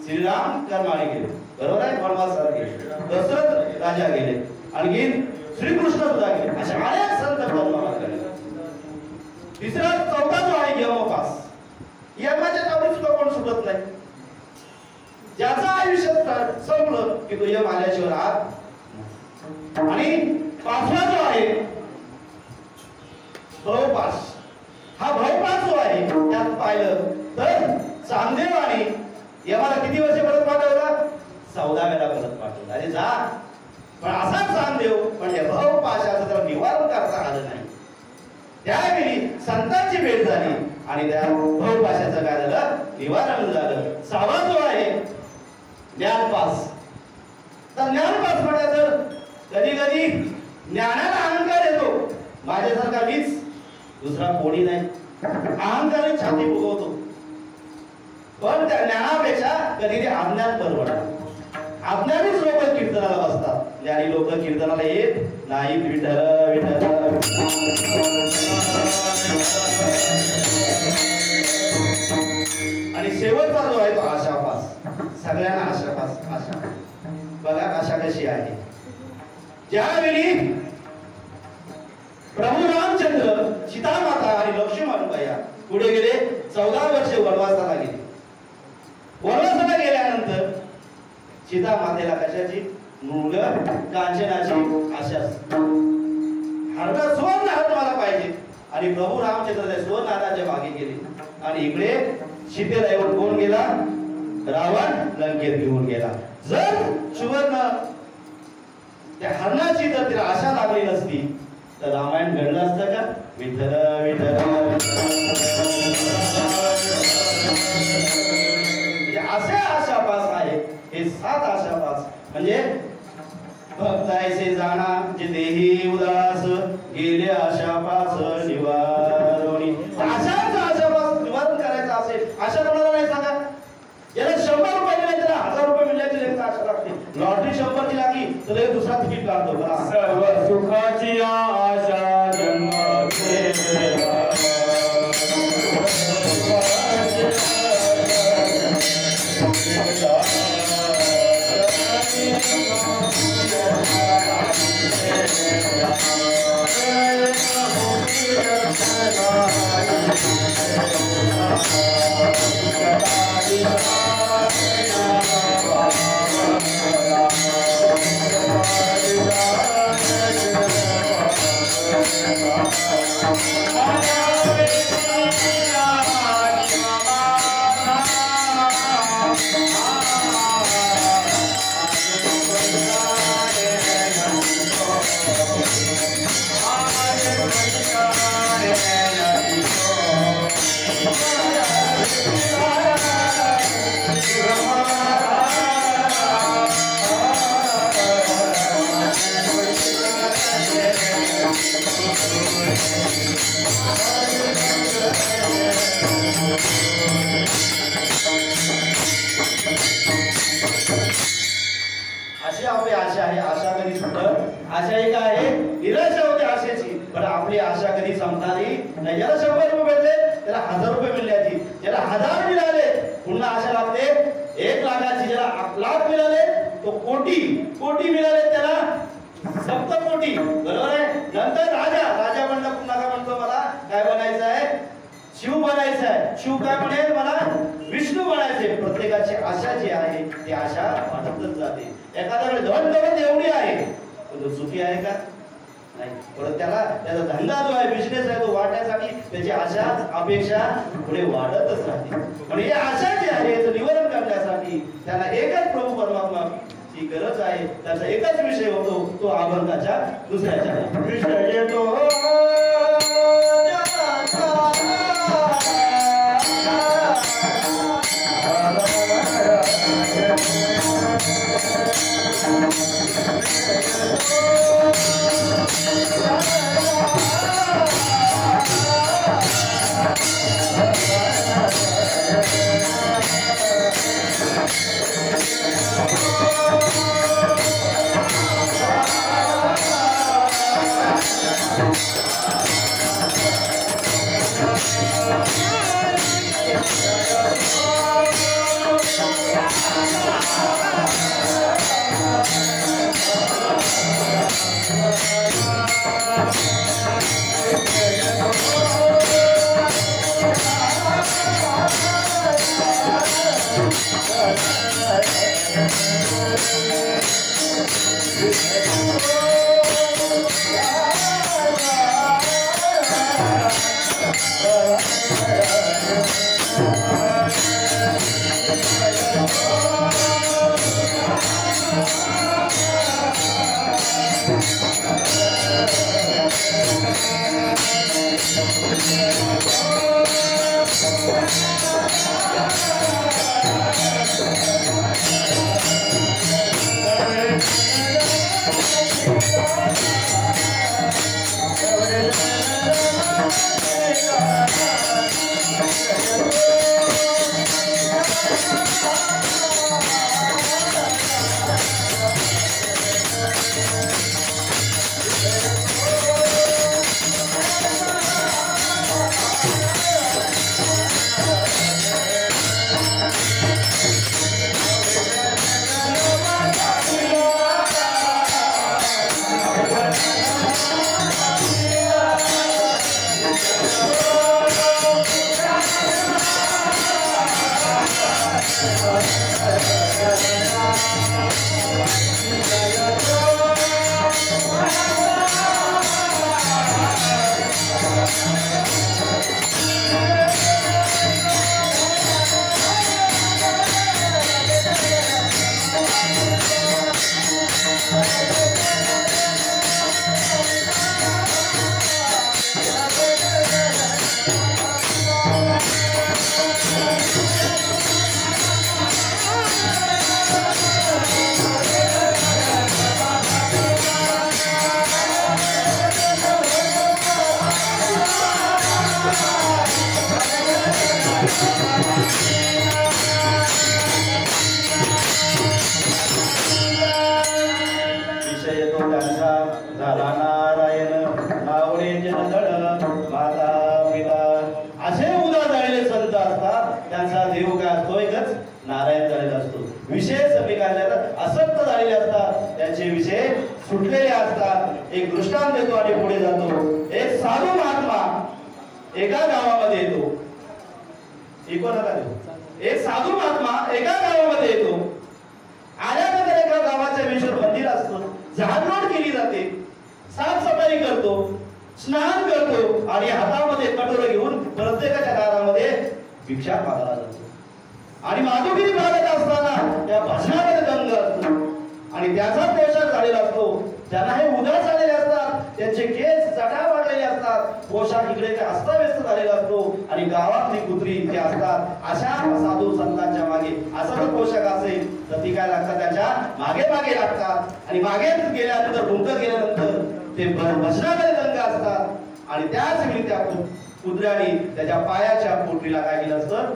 श्रीराम कर्माने गेले, बरोबर आहे. वनवासाला गेले. दशरथ राजा गेले. आणखी श्रीकृष्ण सुद्धा गेले. अशा अनेक संत कर्माला गेले. तिसरा चौथा जो आहे यमपास. यमाच्या तावडीत सुद्धा कोण सुटत नाही. ज्याचं आयुष्य संपलं की तो यम आल्याशिवाय राहत. आणि 5वा जो आहे भवपाश. हा भवपाश जो आहे त्यात पाहिलं तर चांगदेव आणि यमाला किती वर्ष परत पाठवलं? 14 वेळा परत पाठवलं. अरे जा, पण असाच चांगदेव पण या भवपाशाचं तर निवारण करता आलं नाही. त्यावेळी संतांची भेट झाली आणि त्या भवपाशाचं काय झालं? निवारण झालं. 6वा जो आहे ज्ञानपास. तर ज्ञानपास म्हटलं तर कधी कधी ज्ञानाला अहंकार येतो, माझ्यासारखा मीच दुसरा कोणी नाही, अहंकाराने छाती फुगवतो. पण त्या ज्ञानापेक्षा कधी ते अज्ञान परवडतं. अज्ञानीच लोक कीर्तनाला बसतात, ज्ञानी लोक कीर्तनाला येत नाही. विठ्ठल विठ्ठल. आणि शेवटचा जो आहे तो आशापास. सगळ्यांना आशापास. आशा बघा आशा कशी आहे. ज्यावेळी प्रभू रामचंद्र, सीतामाता आणि लक्ष्मण भैया पुढे गेले, 14 वर्षे वनवासाला गेले. वनवासाला गेल्यानंतर सीता मातेला कशाची? मूळ कांचनाची आशा. हरदा सुवर्ण हात मला पाहिजे. आणि प्रभू रामचंद्र त्या सुवर्णाच्या मागे गेले आणि इकडे सीतेला येऊन कोण गेला? रावण लंकेत घेऊन गेला. जर सुवर्ण त्या हरणाची जर तिला आशा लागली नसती तर रामायण घडलं असतं का? विठ्ठल विठ्ठल. असे आशापास आहेत. हे 7 आशापास म्हणजे भक्तायसे जाणा जे देही उदास गेले आशापास निवारणी. आशापास निवारण करायचं असेल, आशा कोणाला नाही सांगा. याला 100 रुपये दिले त्याला 1000 रुपये मिळायची लगेच आशा लागते. लॉटरी 100 ची लागली तर लगेच दुसरा तिकीट काढतो. सर्व सुखाची आशा जन्म अशी आपली आशा आहे. आशा कधी सुटत? आशा एक आहे, निराशा होते आशेची, पण आपली आशा कधी संपणारी नाही. ज्याला 100 रुपये भेटले त्याला 1000 रुपये मिळाले, ज्याला 1000 मिळाले पुन्हा आशा लागते 1 लाखाची, ज्याला लाख मिळाले तो कोटी मिळाले त्याला सप्तकोटी. बरोबर आहे. नंतर राजा म्हणला पुन्हा काय म्हणतो? मला काय बनायचं आहे? शिव बनायचं आहे. शिव काय म्हणेल? मला विष्णू बनायचे. प्रत्येकाची आशा जी आहे ती आशा वाढतच जाते. एखाद्याकडे धन दौलत एवढी आहे पण तो सुखी आहे का? नाही. परत त्याचा धंदा जो आहे, बिझनेस आहे, तो वाढण्यासाठी त्याची आशा अपेक्षा पुढे वाढतच राहते. पण ही आशा जी आहे याचं निवारण करण्यासाठी त्याला एकच प्रभू परमात्मा ची गरज आहे. त्याचा एकच विषय होतो तो अभंगाच्या दुसऱ्याच्या विषय येतो. विषय तो त्यांचा झाला नारायण नावडे जनधन माता पिता असे उदा झालेले संत असतात. त्यांचा देव काय असतो? एकच नारायण झालेला असतो. विषय समी काढल्याला असक्त झालेले असतात. त्यांचे विषय सुटलेले असतात. एक दृष्टांत देतो आणि पुढे जातो. एक साधू महात्मा एका गावामध्ये येतो. एक साधू महात्मा एका गावामध्ये येतो. आल्यानंतर एका गावाच्या वेशीवर मंदिर असतं. झाडलोट केली जाते, साफसफाई करतो, स्नान करतो आणि हातामध्ये कटोरं घेऊन प्रत्येकाच्या दारामध्ये भिक्षा मागायला जातो. आणि माधुगिरी मागत असताना त्या भजनामध्ये दंग असतो आणि त्याचा पोशाख झालेला असतो. त्यांना हे उदास झालेले असतात, त्यांचे केस जटा वाढलेले असतात, पोशाख इकडे अस्ताव्यस्त झालेला असतो आणि गावातली कुत्री इथे असतात. अशा साधू संतांच्या मागे असा जर पोशाख असेल तर ती काय लागतात? त्यांच्या मागे मागे लागतात आणि मागे गेल्यानंतर डुंकत गेल्यानंतर ते भजनामध्ये दंग असतात आणि त्याच वेळी त्या कुत्र्याने त्याच्या पायाच्या पोटरीला काय केलं असतं?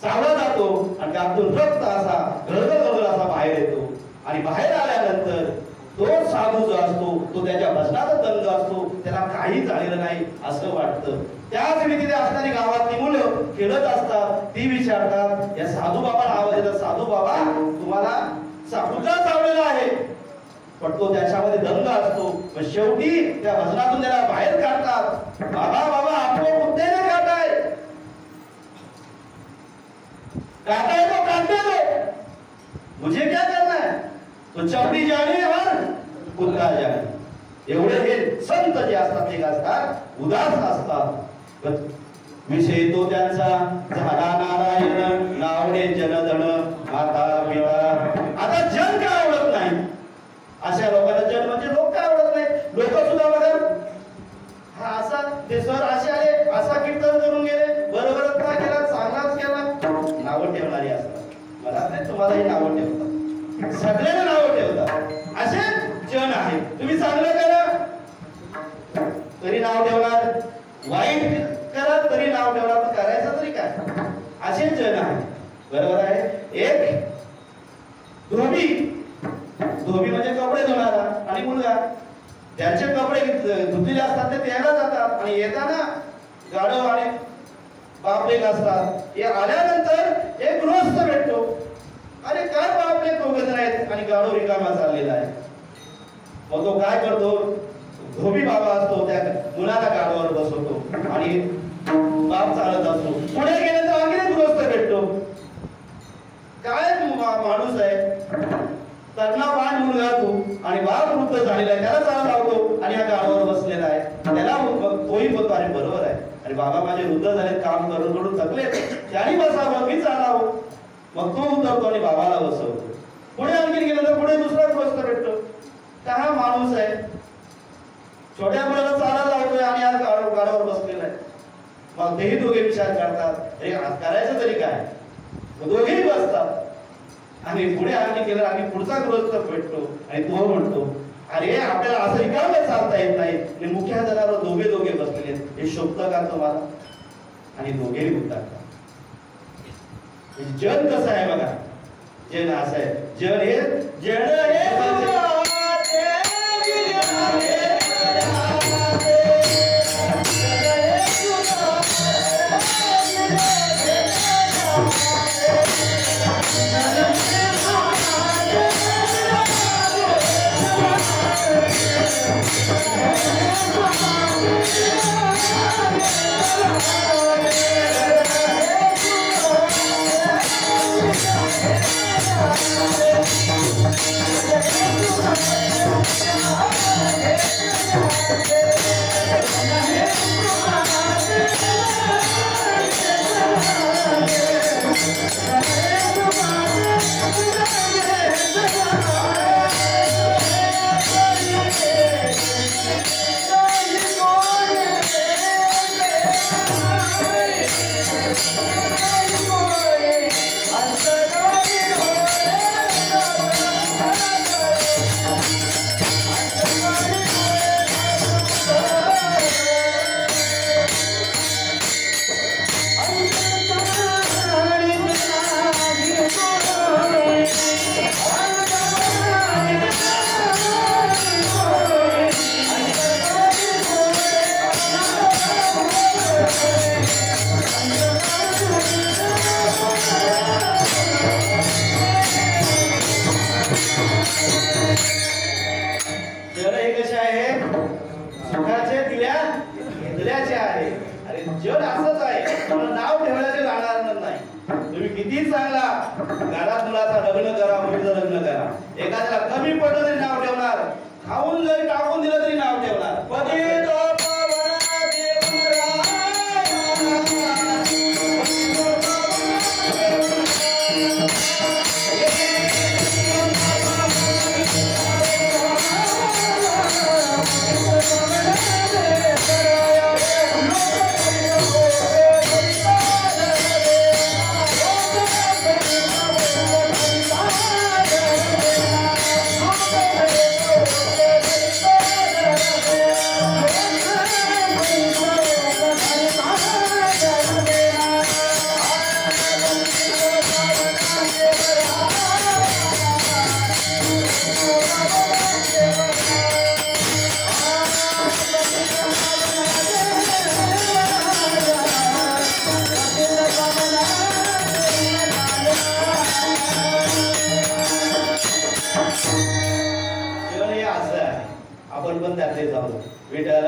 चावला जातो आणि त्यातून रक्त असा गळगळ असा बाहेर येतो आणि बाहेर आल्यानंतर तो साधू जो असतो तो त्याच्या भजनाचा दंग असतो, त्याला काही झालेलं नाही असं वाटतं. त्याच वेळी तिथे असणारी गावातली मुलं खेळत असतात. ती विचारतात, या साधू बाबाला आवाज येतात, साधू बाबा तुम्हाला कुत्रा चावलेला आहे. पण तो त्याच्यामध्ये दंग असतो. पण शेवटी त्या भजनातून त्याला बाहेर काढतात. बाबा बाबा आपको कुत्ते ने काटा है, काटा है तो काटने दो, मुझे क्या करना है? तो चौडी जाणे और कुत्ता जाणे. एवढे हे संत जे असतात ते असतात उदास असतात. विषय तो त्यांचा झाला नारायण नावडे जनधन माता पिता. आता जन का आवडत नाही? अशा लोकांना जन म्हणजे लोक काय आवडत नाही? लोक सुद्धा बघा हा असा ते सर असे आले, असा कीर्तन करून गेले, बरोबरच काय केला, चांगलाच केला, नावं ठेवणारी असतात. मला नाही तुम्हालाही नावं ठेवतात, सगळ्यांना नावं ठेवतात. असे जन आहे. तुम्ही चांगलं करा तरी नाव ठेवणार, वाईट करा तरी नाव ठेवणार, तर करायचं तरी काय? असे जन आहे. बरोबर आहे. एक धोबी, धोबी म्हणजे कपडे धुणारा आणि मुलगा, त्यांचे कपडे धुतलेले असतात ते प्यायला जातात आणि येताना गाढव आणि बापलेक असतात. हे आल्यानंतर एक गृहस्थ भेटतो. अरे काय बापलेक दोघे जण आहेत आणि गाढव रिकामा चाललेला आहे. मग तो काय करतो? धोबी बाबा असतो, त्या मुलाला गाढवावर बसवतो आणि बाप चालत असतो. पुढे गेल्यानंतर आणखी गृहस्थ भेटतो. काय माणूस आहे, तरुणा बाण मुलगा तू आणि बाप वृद्ध झालेला आहे, त्याला चालत लावतो आणि या गाढवावर बसलेला आहे. त्याला तोही बोलतो अरे बरोबर आहे, आणि बाबा माझे वृद्ध झाले, काम करून करून थकले, त्यांनी बसावं, मी चालावं. मग तो उतरतो आणि बाबाला बसवतो. पुढे आणखी गेलं तर पुढे दुसरा गोष्ट भेटतो. का हा माणूस आहे, छोट्या मुलाला चालायला लावतोय आणि आज गाडावर बसलेला आहे. मग तेही दोघे विचार करतात, अरे आज करायचं तरी काय. दोघेही बसतात आणि पुढे आणखी गेलं आणि पुढचा गृहस्थ भेटतो आणि तो म्हणतो, अरे आपल्याला असं रिकामं चालता येत नाही आणि मुख्य जनावर दोघे बसलेले, हे शोभतं का तुम्हाला. आणि दोघेही उतरतात. जन कसं आहे बघा, जन असं आहे, जन हे जग असंच आहे, नाव ठेवण्याचे जाणार नाही. तुम्ही किती चांगला घरात मुलाचा लग्न करा, मुलीचं लग्न करा, एखाद्याला कमी पडलं तरी नाव ठेवणार, खाऊन जरी टाकून दिलं तरी नाव ठेवणार. आपण पण त्यातले जाऊ. विठ्ठल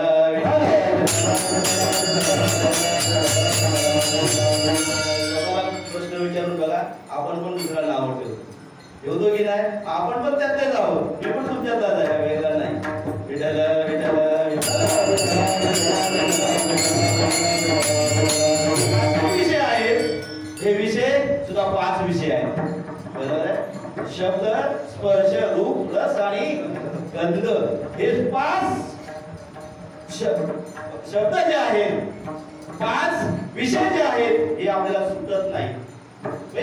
प्रश्न विचारून बघा, आपण पण दुसऱ्याला नाव ठेवतो, ठेवतो की नाही. आपण पण त्यातले जाऊ, मी पण तुमच्यात आहे, वेगळं नाही. विठ्ठल विठ्ठल विषय आहेत. हे विषय सुद्धा 5 विषय आहेत, बरोबर आहे. शब्द, स्पर्श, रूप, रस आणि गंध, हे 5 शब्द जे आहेत, 5 विषय जे आहेत, हे आपल्याला सुटत नाही.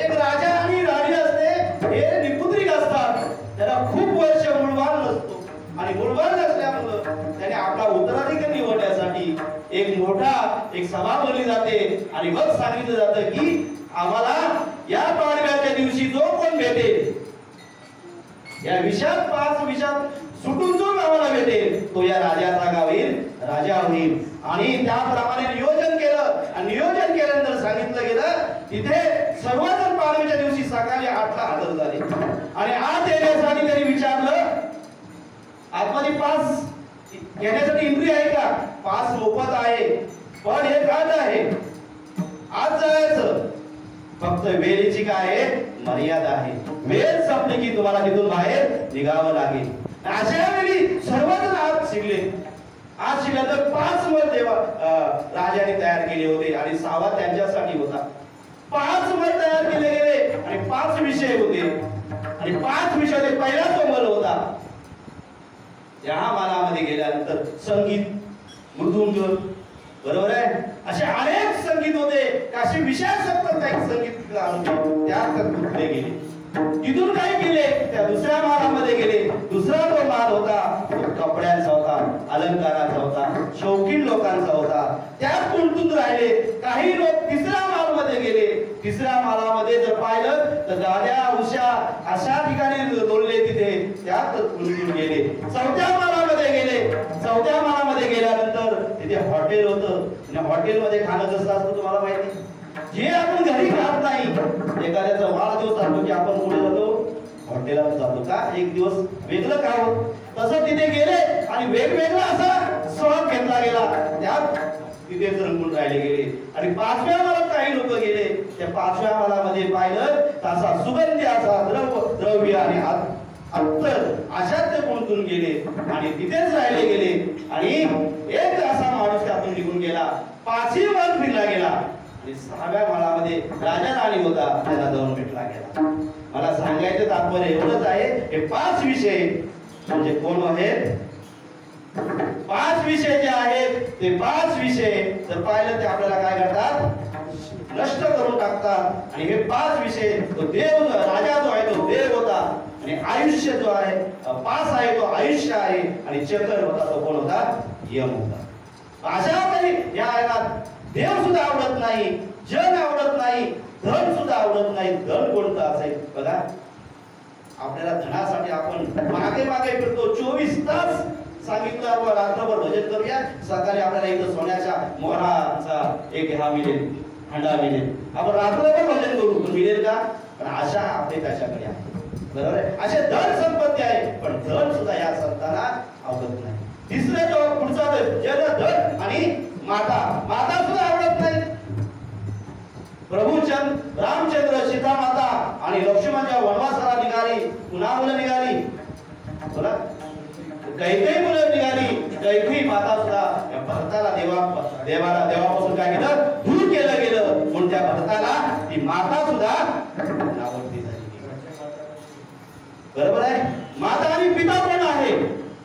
एक राजा आणि राणी असते, हे निपुत्रिक असतात, त्याला खूप वर्ष मूळवान नसतो आणि मूळवान नसल्यामुळं त्याने आपला उत्तराधिकारी निवडण्यासाठी एक सभा भरली जाते आणि मग सांगितलं जातं की आम्हाला या पाडव्याच्या दिवशी जो कोण भेटेल, या विषयात 5 विषयात सुटून जो आम्हाला भेटेल, तो या राजाचा होईल, राजा होईल. आणि त्याप्रमाणे नियोजन केलं आणि नियोजन केल्यानंतर सांगितलं गेलं, तिथे सर्वजण पाडव्याच्या दिवशी सकाळी 8ला हजर झाले आणि आत येण्यासाठी त्यांनी विचारलं, आतमध्ये 5 घेण्यासाठी एंट्री आहे का? 5 मोफत आहे, पण हे काय आहे, आज जायचं, फक्त वेळेची काय आहे, मर्यादा आहे. वेळ संपली की तुम्हाला तिथून बाहेर निघावं लागेल. अशा वेळी सर्वजण आत शिरले आज शिकल्यानंतर 5 मठ राजाने तयार केले होते आणि 6वा त्यांच्यासाठी होता. 5 मठ तयार केले गेले आणि 5 विषय होते आणि 5 विषयाचे पहिला जो मल होता या मालामध्ये गेल्यानंतर संगीत, मृदुंग, बरोबर आहे, असे अनेक संगीत होते. असे विषयासक्त काही संगीत त्यात गुंतले गेले. तिथून काय केले, त्या दुसऱ्या मालामध्ये गेले. दुसरा जो माल होता तो कपड्यांचा होता, अलंकाराचा होता, शौकीन लोकांचा होता. त्यात गुंतून राहिले. काही लोक तिसऱ्या मालमध्ये गेले. तिसऱ्या मालामध्ये जर पाहिलं तर गाड्या, उषा अशा ठिकाणी दोनले तिथे त्यात गुंतून गेले. चौथ्या मालामध्ये गेले. चौथ्या मालामध्ये गेल्यानंतर तिथे हॉटेल होतं आणि हॉटेलमध्ये खाणं कसं असतं तुम्हाला माहिती, जे आपण घरी खात नाही. एखाद्याचा वाढदिवस असतो की आपण कुठे जातो, हॉटेलात जातो का एक दिवस वेगळं खावं. तसं तिथे गेले आणि वेगवेगळा असा स्वाद घेतला गेला. त्यात तिथे रंगून राहिले गेले. आणि 5व्या मालात काही लोक गेले. त्या 5व्या मालामध्ये पाहिलं तसा सुगंधी असा द्रव्य आणि अत्तर अशात ते गुंतून गेले आणि तिथेच राहिले गेले. आणि एक असा माणूस त्यातून निघून गेला. 5ही माल फिरला गेला आणि 6व्या मालामध्ये राजा राणी होता, त्याला जाऊन भेटला गेला. मला सांगायचं तात्पर्य एवढंच आहे, हे 5 विषय म्हणजे कोण आहेत, 5 विषय जे आहेत ते 5 विषय जर पाहिलं ते आपल्याला काय करतात, नष्ट करून टाकतात. आणि हे 5 विषय तो देव, राजा जो आहे तो देव होता आणि आयुष्य जो आहे 5 आहे तो आयुष्य आहे आणि चक्र होता तो कोण होता, यम होता. अशा तरी या देव सुद्धा आवडत नाही, जग आवडत नाही, धन सुद्धा आवडत नाही. धन कोणतं असेल बघा, आपल्याला धनासाठी आपण मागे मागे फिरतो. 24 तास सांगितलं रात्रभर भजन करूया, सकाळी आपल्याला इथं सोन्याच्या मोहराचा एक हा मिळेल, हंडा मिळेल. आपण रात्रभर भजन करू, पण मिळेल का? पण आशा आपली त्याच्याकडे आहे, बरोबर आहे. असे धन संपत्ती आहे, पण धन सुद्धा या संतांना आवडत नाही. तिसरं जो पुढचा जन, धन आणि माता, माता सुद्धा आवडत नाही. प्रभूचंद रामचंद्र, सीता माता आणि लक्ष्मणच्या वनवासाला निघाली, पुन्हा मुलं निघाली, बोला कैकेयी मुलं निघाली. कैकेयी माता सुद्धा या भरताला देवापासून काय केलं, दूर केलं गेलं. म्हणून त्या भरताला ती माता सुद्धा नावडती झाली, बरोबर आहे. माता आणि पिता कोण आहे,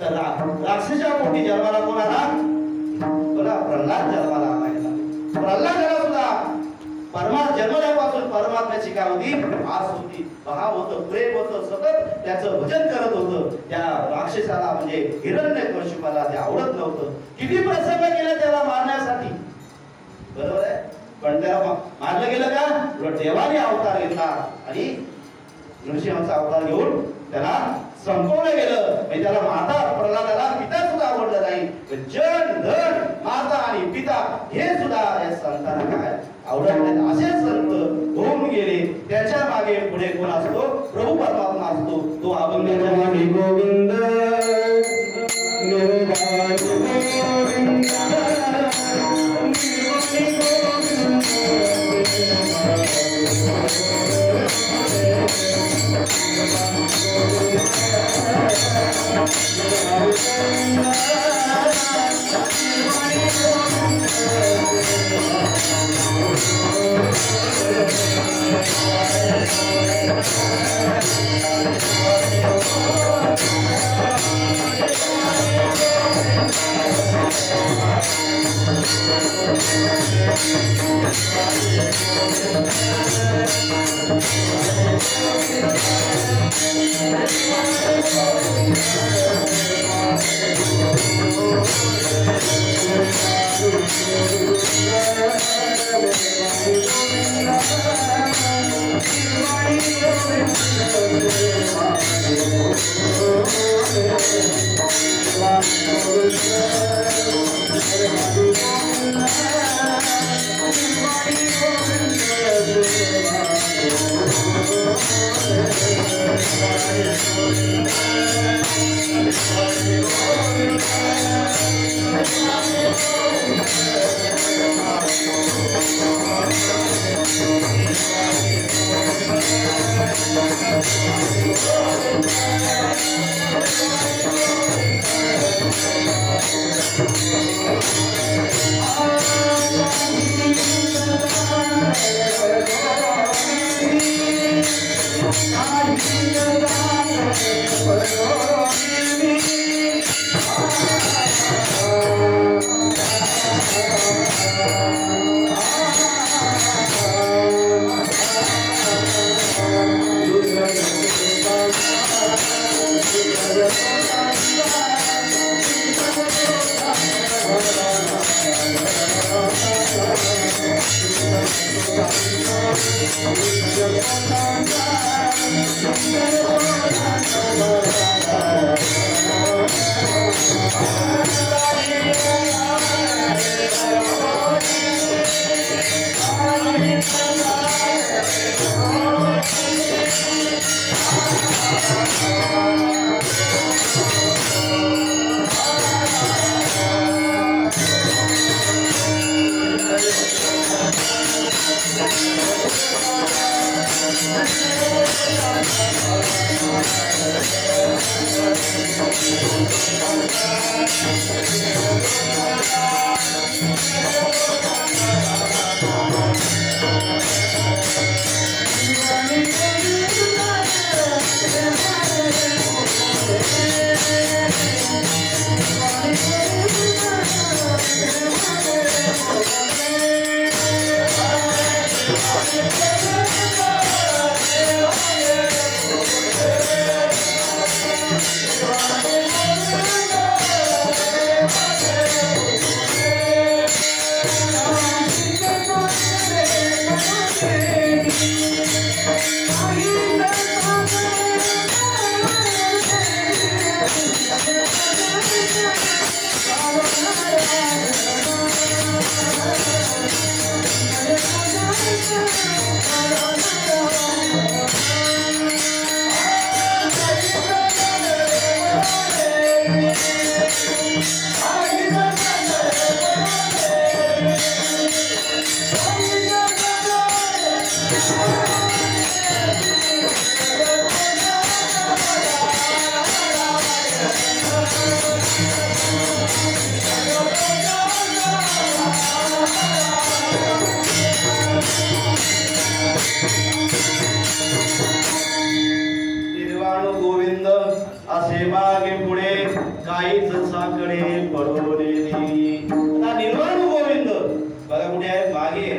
तर राक्षसाच्या पोटी जन्माला कोण आला, बोला प्रल्हाद जन्माला आला. प्रल्हादाला सुद्धा जन्मल्यापासून परमात्म्याची काय होती, आस होती, भाव होतं, प्रेम होतं, सतत त्याचं भजन करत होतं. त्या राक्षसाला म्हणजे हिरण्यकशिपूला ते आवडत नव्हतं. किती प्रसंग केले त्याला मारण्यासाठी, बरोबर आहे, पण त्याला मारलं गेलं का, देवाने अवतार घेतला आणि नृसिंहाचा अवतार घेऊन त्याला संपवलं गेलं. म्हणजे त्याला माता, प्रल्हादाला पिता सुद्धा आवडलं नाही. जन, धन, माता आणि पिता हे सुद्धा या संतांना काय आवडत नाही. असे संत होऊन गेले. त्याच्या मागे पुढे कोण असतो, प्रभू परमात्मा असतो. तो अभंगाच्या मागे गोविंद निर्वाण गोविंद असे मागे पुढे काहीच साकडे पडवले आता निर्वाण गोविंद बघा कुठे आहे मागे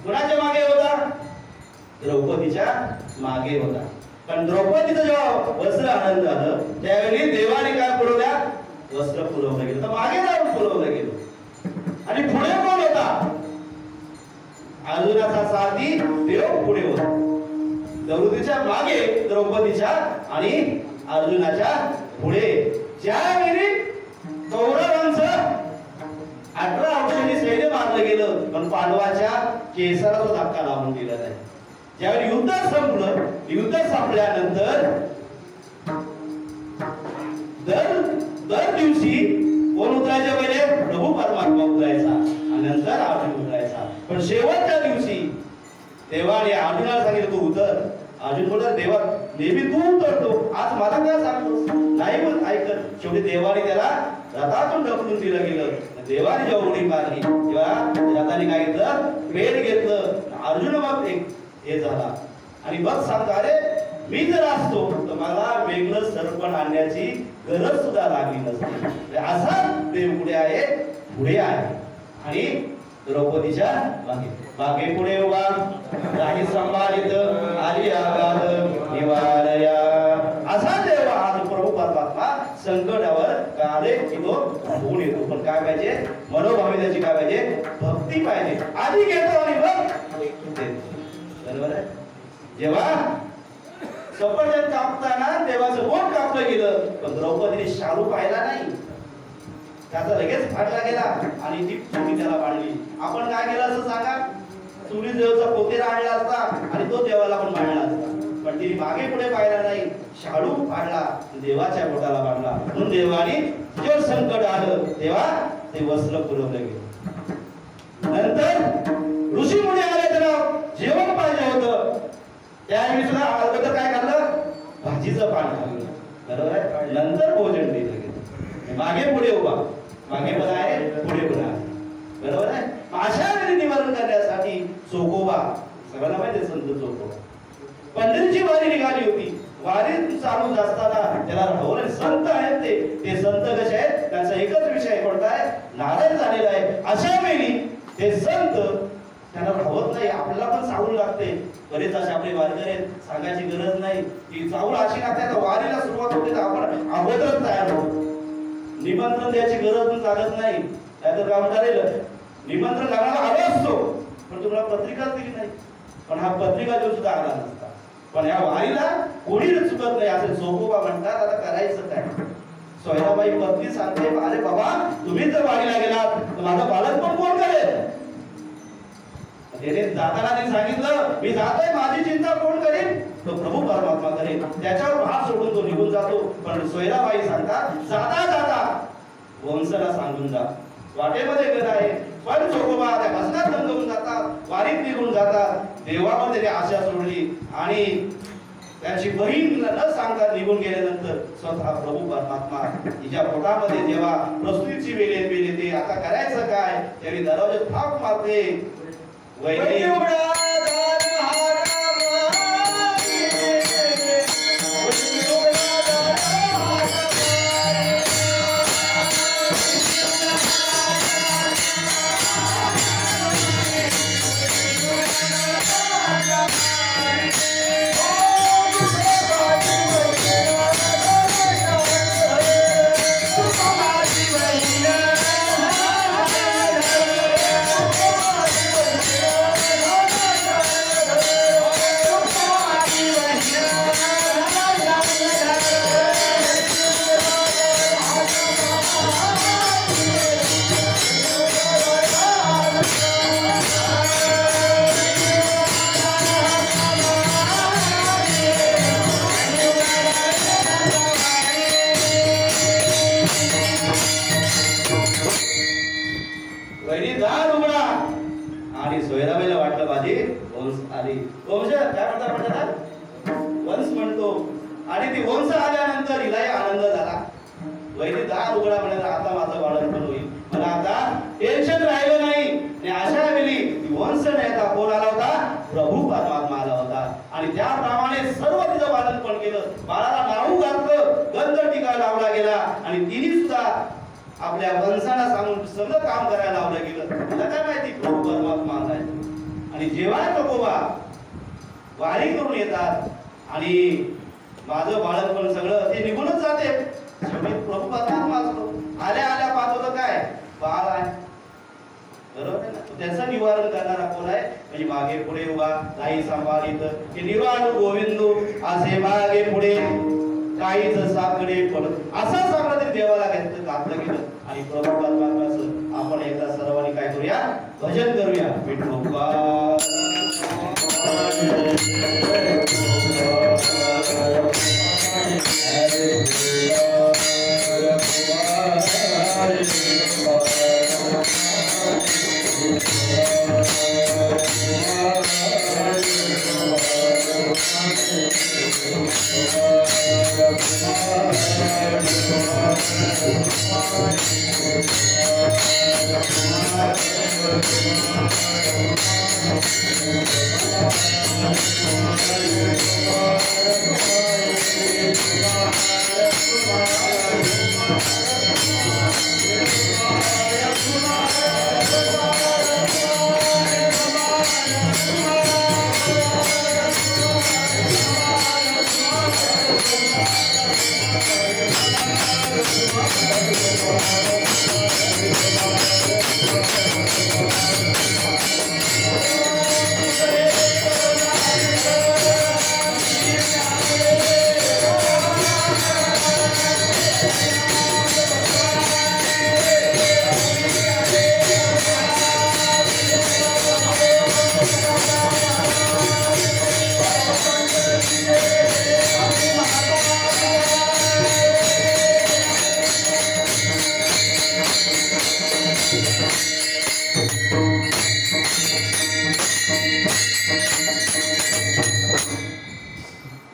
कुणाच्या मागे होता द्रौपदीच्या मागे होता पण द्रौपदीचं जेव्हा वस्त्र आनंद झालं त्यावेळी देवाने काय पुरवल्या वस्त्र पुरवलं गेलं तर मागे जाऊन पुरवलं गेलं आणि पुढे कोण होता अर्जुनाचा सारथी देव पुढे होता द्रौपदीच्या मागे द्रौपदीच्या आणि अर्जुनाच्या पुढे ज्यावेळी कौरवांचं 18 अंशांनी सैन्य मारलं गेलं पण पांडवाच्या केसाला तो धक्का लावून दिला नाही ज्यावेळी युद्ध संपलं युद्ध संपल्यानंतर दर दिवशी कोण उतरायचे पहिले प्रभू परमात्मा उतरायचा आणि नंतर अर्जुन उतरायचा पण शेवटच्या दिवशी देवाने अर्जुनाला सांगितलं तू उतर अर्जुन बोलला देवा नेहमी तू उतरतो आज मला काय सांगतो नाही पण ऐकत शेवटी देवाने त्याला रथातून ढकलून दिलं गेलं देवाने जेव्हा उडी मारली तेव्हा रथाने काय घेतलं पेट घेतलं अर्जुन मग एक हे झाला आणि मग सांगतो अरे मी जर असतो तर मला वेगळं सरपण आणण्याची गरज सुद्धा लागली नसती असा देव पुढे आहे आणि द्रौपदीच्या मागे पुढे उभा राही संभाळित आली आगाद निवारया असा देव आज प्रभू परमात्मा संकटावर काले की तो होऊन येतो पण काय पाहिजे मनोभावी त्याची काय पाहिजे भक्ती पाहिजे आधी घेतो आणि मग बरोबर आहे जेव्हा सफरचंद कापताना देवाचं बोट कापलं गेलं पण द्रौपदीने शालू पाहिला नाही त्याचा लगेच फाडला गेला आणि ती चुली त्याला बांधली आपण काय केलं असं सांगा चुली देवाचा पोतेरा आणला असता आणि तो देवाला पण बांधला असता पण तिने मागे पुढे पाहिला नाही शाळू पाडला देवाच्या बोटाला बांधला म्हणून देवाने जेव्हा संकट आलं तेव्हा ते वस्त्र पुरवलं गेलं नंतर ऋषी मुनी आले त्याला जेवण पाहिजे होतं त्यावेळी सुद्धा अगोदर काय खाल्लं भाजीचं पान खाल्लं बरोबर आहे नंतर भोजन दिलं गेलं मागे पुढे उभा मागे पण आहे पुढे पण आहे बरोबर आहे अशा वेळी निवारण करण्यासाठी चोखोबा सगळ्यांना माहिती संत चोखोबा पंढरीची वारी निघाली होती वारी चालू असताना त्याला राहून संत आहेत ते संत कसे आहेत त्यांचा एकच विषय कोणता आहे नारायण झालेला आहे अशा वेळी ते संत त्यांना राहत नाही आपल्याला पण चावूल लागते बरेच असे आपले वारकरी आहेत सांगायची गरज नाही की चावूल अशी लागते तर वारीला सुरुवात होते तर आपण अगोदरच तयार होतो निमंत्रण द्यायची गरज पण चालत नाही त्यातर काय म्हणता निमंत्रण लागणारा आलो असतो पण तुम्हाला पत्रिकाच दिली नाही पण हा पत्रिका देऊन सुद्धा आला नसता. पण या वारीला कोणीच चुकत नाही असे चोखोबा म्हणतात. आता करायचं काय? सोयराबाई पत्नी सांगते, अरे बाबा तुम्ही जर वारीला गेलात तर माझं बालक पण कोण करेल? त्याने जाताना त्यांनी सांगितलं, मी जातोय, माझी चिंता कोण करेल? तो प्रभू परमात्मा करेल. त्याच्यावर हात सोडून तो निघून जातो. पण सोयराबाई सांगतात, जाता जाता वंशला सांगून जा, वाटेमध्ये घर आहे. पण चोखोबा त्या भजनात रंगवून जातात, वारीत निघून जातात. देवावर त्याने आशा सोडली आणि त्याची बहीण न सांगता निघून गेल्यानंतर स्वतः प्रभू परमात्मा तिच्या पोटामध्ये जेव्हा प्रसूतीची वेळ येते, आता करायचं काय? त्याने दरवाजात थाप मारते. आणि सोयराबाईला वाटलं माझी वंश आली. वंश काय म्हणतात? वंश म्हणतो. आणि ती वंश आल्यानंतर हिलाही आनंद झाला. वैरी दार उघडा म्हणाला, आता माझं बाळण पण होईल. मला आता टेन्शन राहिलं नाही. आणि अशा वेळी ती वंश नेता कोण आला होता? प्रभू परमात्मा आला होता. आणि त्याप्रमाणे सर्व तिचं बाळण पण केलं. बाळाला नाव घातलं, गंध टीका लावला गेला. आणि तिने सुद्धा आपल्या वंशाला सांगून सगळं काम करायला लावलं गेलं. तुला काय माहिती प्रभू परमात्मा आहे. आणि जेव्हा चोखोबा वारी करून येतात आणि माझं बाळपण सगळं ते निघूनच जाते. शेवटी प्रभू परमात्मा असतो. आल्या आल्या पाहत होतं काय? बाळ आहे, बरोबर आहे ना? त्याचं निवारण करणारा कोण आहे? म्हणजे मागे पुढे उभा नाही सांभाळीत की निवारण गोविंदू असे मागे पुढे काहीच साकडे पडत असं सगळं ते देवाला घातलं गेलं. आणि प्रभू परमात्म्याचं आपण एकदा सर्वांनी काय करूया? भजन करूया. विठोबा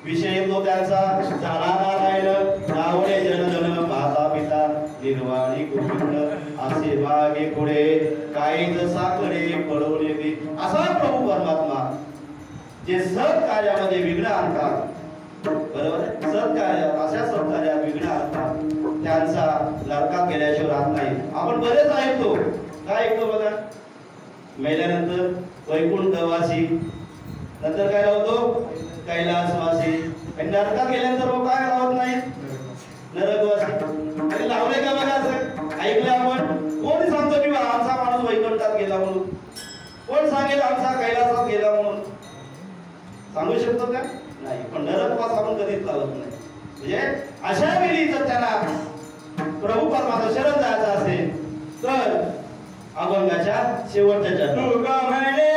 विषय तो त्यांचा झाला नारायण नावडे जनजन माता पिता निर्वाणी गोविंद असे मागे पुढे काहीच साकडे पडवून येते. असा प्रभू परमात्मा जे सत कार्यामध्ये विघ्न आणतात, बरोबर आहे? सत कार्य अशा सत कार्यात विघ्न आणतात त्यांचा नरकात गेल्याशिवाय राहत नाही. आपण बरेच ऐकतो. काय ऐकतो बघा? मेल्यानंतर वैकुंठवासी, नंतर काय लावतो? कैलासवासी. आणि नरकात गेल्यानंतर मग काय लावत नाही? नरकवासी. लावले का बघा? असं ऐकलं आपण? कोण सांगतो की आमचा माणूस वैकुंठात गेला म्हणून? कोण सांगेल आमचा कैलासात गेला म्हणून? सांगू शकतो का? नाही. पण नरकवास आपण कधीच लावत नाही. म्हणजे अशा वेळी जर त्याला प्रभू परमात्मा शरण जायचं असेल तर अभंगाच्या शेवटच्या चरणात तुका म्हणे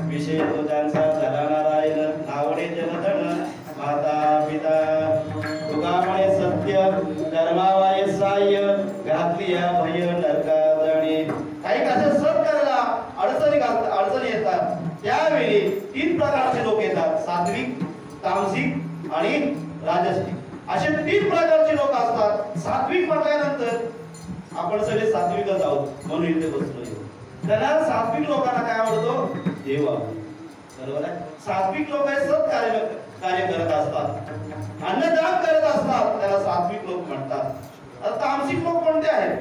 विषय तो त्यांचा झाला नारायण नावडे जनधन माता पिता तुगामुळे सत्य धर्मावाय साह्य घातली या भय नरकाजणी. काही कसं सत करायला अडचणी येतात त्यावेळी तीन प्रकारचे लोक येतात, सात्विक, तामसिक आणि राजसिक असे तीन प्रकारचे लोक असतात. सात्विक म्हटल्यानंतर आपण सगळे सात्विकच आहोत म्हणून इथे बसलोय. त्यांना सात्विक लोकांना काय आवडतो? देव आवडतो. बरोबर आहे. सात्विक लोक हे सत कार्य करत असतात, अन्नदान करत असतात, त्याला सात्विक लोक म्हणतात. आता तामसिक लोक कोणते आहेत?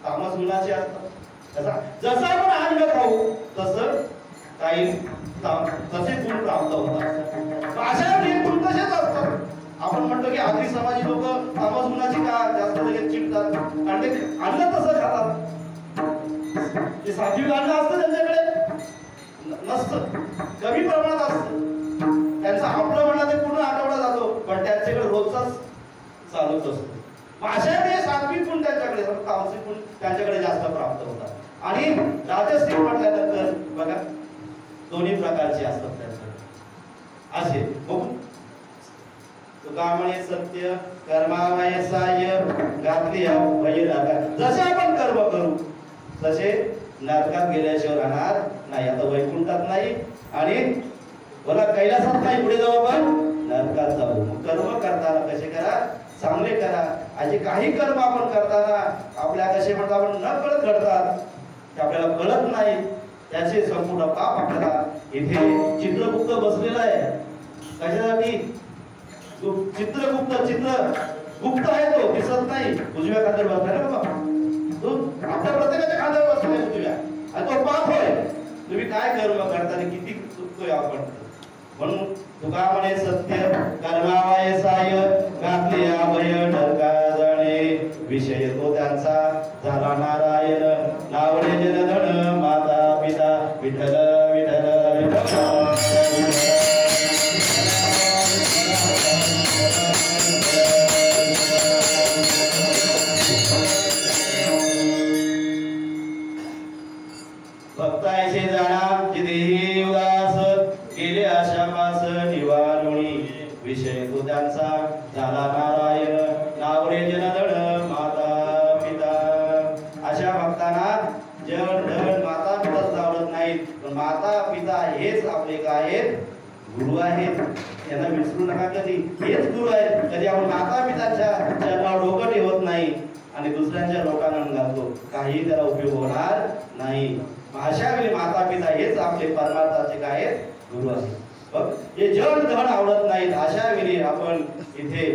तामस गुणाचे असतात. जसं आपण अन्न खाऊ तसं काही तसे गुण प्राप्त होतात. अशा गुण तसेच असतात. आपण म्हणतो की आगरी समाजी लोक तामस गुणाची का जास्त लगेच चिडतात, कारण ते अन्न तसं खातात. ते सात्विक अन्न असतं त्यांच्याकडे नसतं, कमी प्रमाणात असतं. त्यांचं आपलं म्हणणं ते पूर्ण आठवडा जातो, पण त्यांच्याकडे रोजचाच चालूच असतो. अशा वेळी सात्विक गुण त्यांच्याकडे, तामसिक गुण त्यांच्याकडे जास्त प्राप्त होतात. आणि राजसिक म्हटल्यानंतर बघा दोन्ही प्रकारचे असतात त्यांच्याकडे. असे बघू तुका म्हणे सत्य कर्मावयसाय घातली भय नरकात. जसे आपण कर्म करू तसे नरकात गेल्याशिवाय राहणार नाही. आता वैकुंठात नाही आणि बोला कैलासात नाही, पुढे जाऊ आपण नरकात जाऊ. कर्म करताना कसे करा, चांगले करा. असे काही कर्म आपण करताना आपल्या कसे म्हणतात आपण न कळत घडतात, ते आपल्याला कळत नाही, त्याचे संपूर्ण पाप आपल्याला. इथे चित्रगुप्त बसलेला आहे कशासाठी? चित्रगुप्त आहे, तो दिसत नाही, उजव्या खांद्यावर बसलाय ना बाबा. तो आपल्या प्रत्येकाच्या खांद्यावर बसलाय उजव्या, आणि तो पाप होय. तुम्ही काय कर्म करताना किती चुकतोय आपण. म्हणून तुका म्हणे सत्य कर्मावयसाय घातली भय नरका जाणे. विषय तो त्यांचा झाला नारायण, नावडे जनधन माता पिता विठ्ठल विठ्ठल विठ्ठल. भक्त ऐसे जाणा जिदेही उदास, गेले आशापास निवारुणी. विषय तो त्यांचा झाला नारायण, नावडे जनधन माता पिता. अशा भक्तांना जन धन माता पिता आवडत नाहीत, पण माता पिता हेच आपले काय आहेत? गुरु आहेत. यांना विसरू नका कधी, हेच गुरु आहेत. कधी आपण माता पिताच्या चरणावर डोकं ठेवत नाही आणि दुसऱ्यांच्या लोकांना घालतो, काही त्याला उपयोग होणार नाही. अशा वेळी माता पिता हेच आपले परमार्थाचे काय आहेत? गुरु आहेत. बघ हे जन धन आवडत नाहीत, अशा वेळी आपण इथे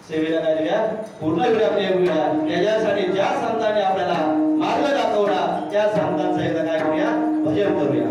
सेवेला काय देऊया? पूर्ण वेळ आपल्या देऊया. त्याच्यासाठी ज्या संतांनी आपल्याला मार्ग दाखवला त्या संतांचं एकदा काय करूया? भजन करूया.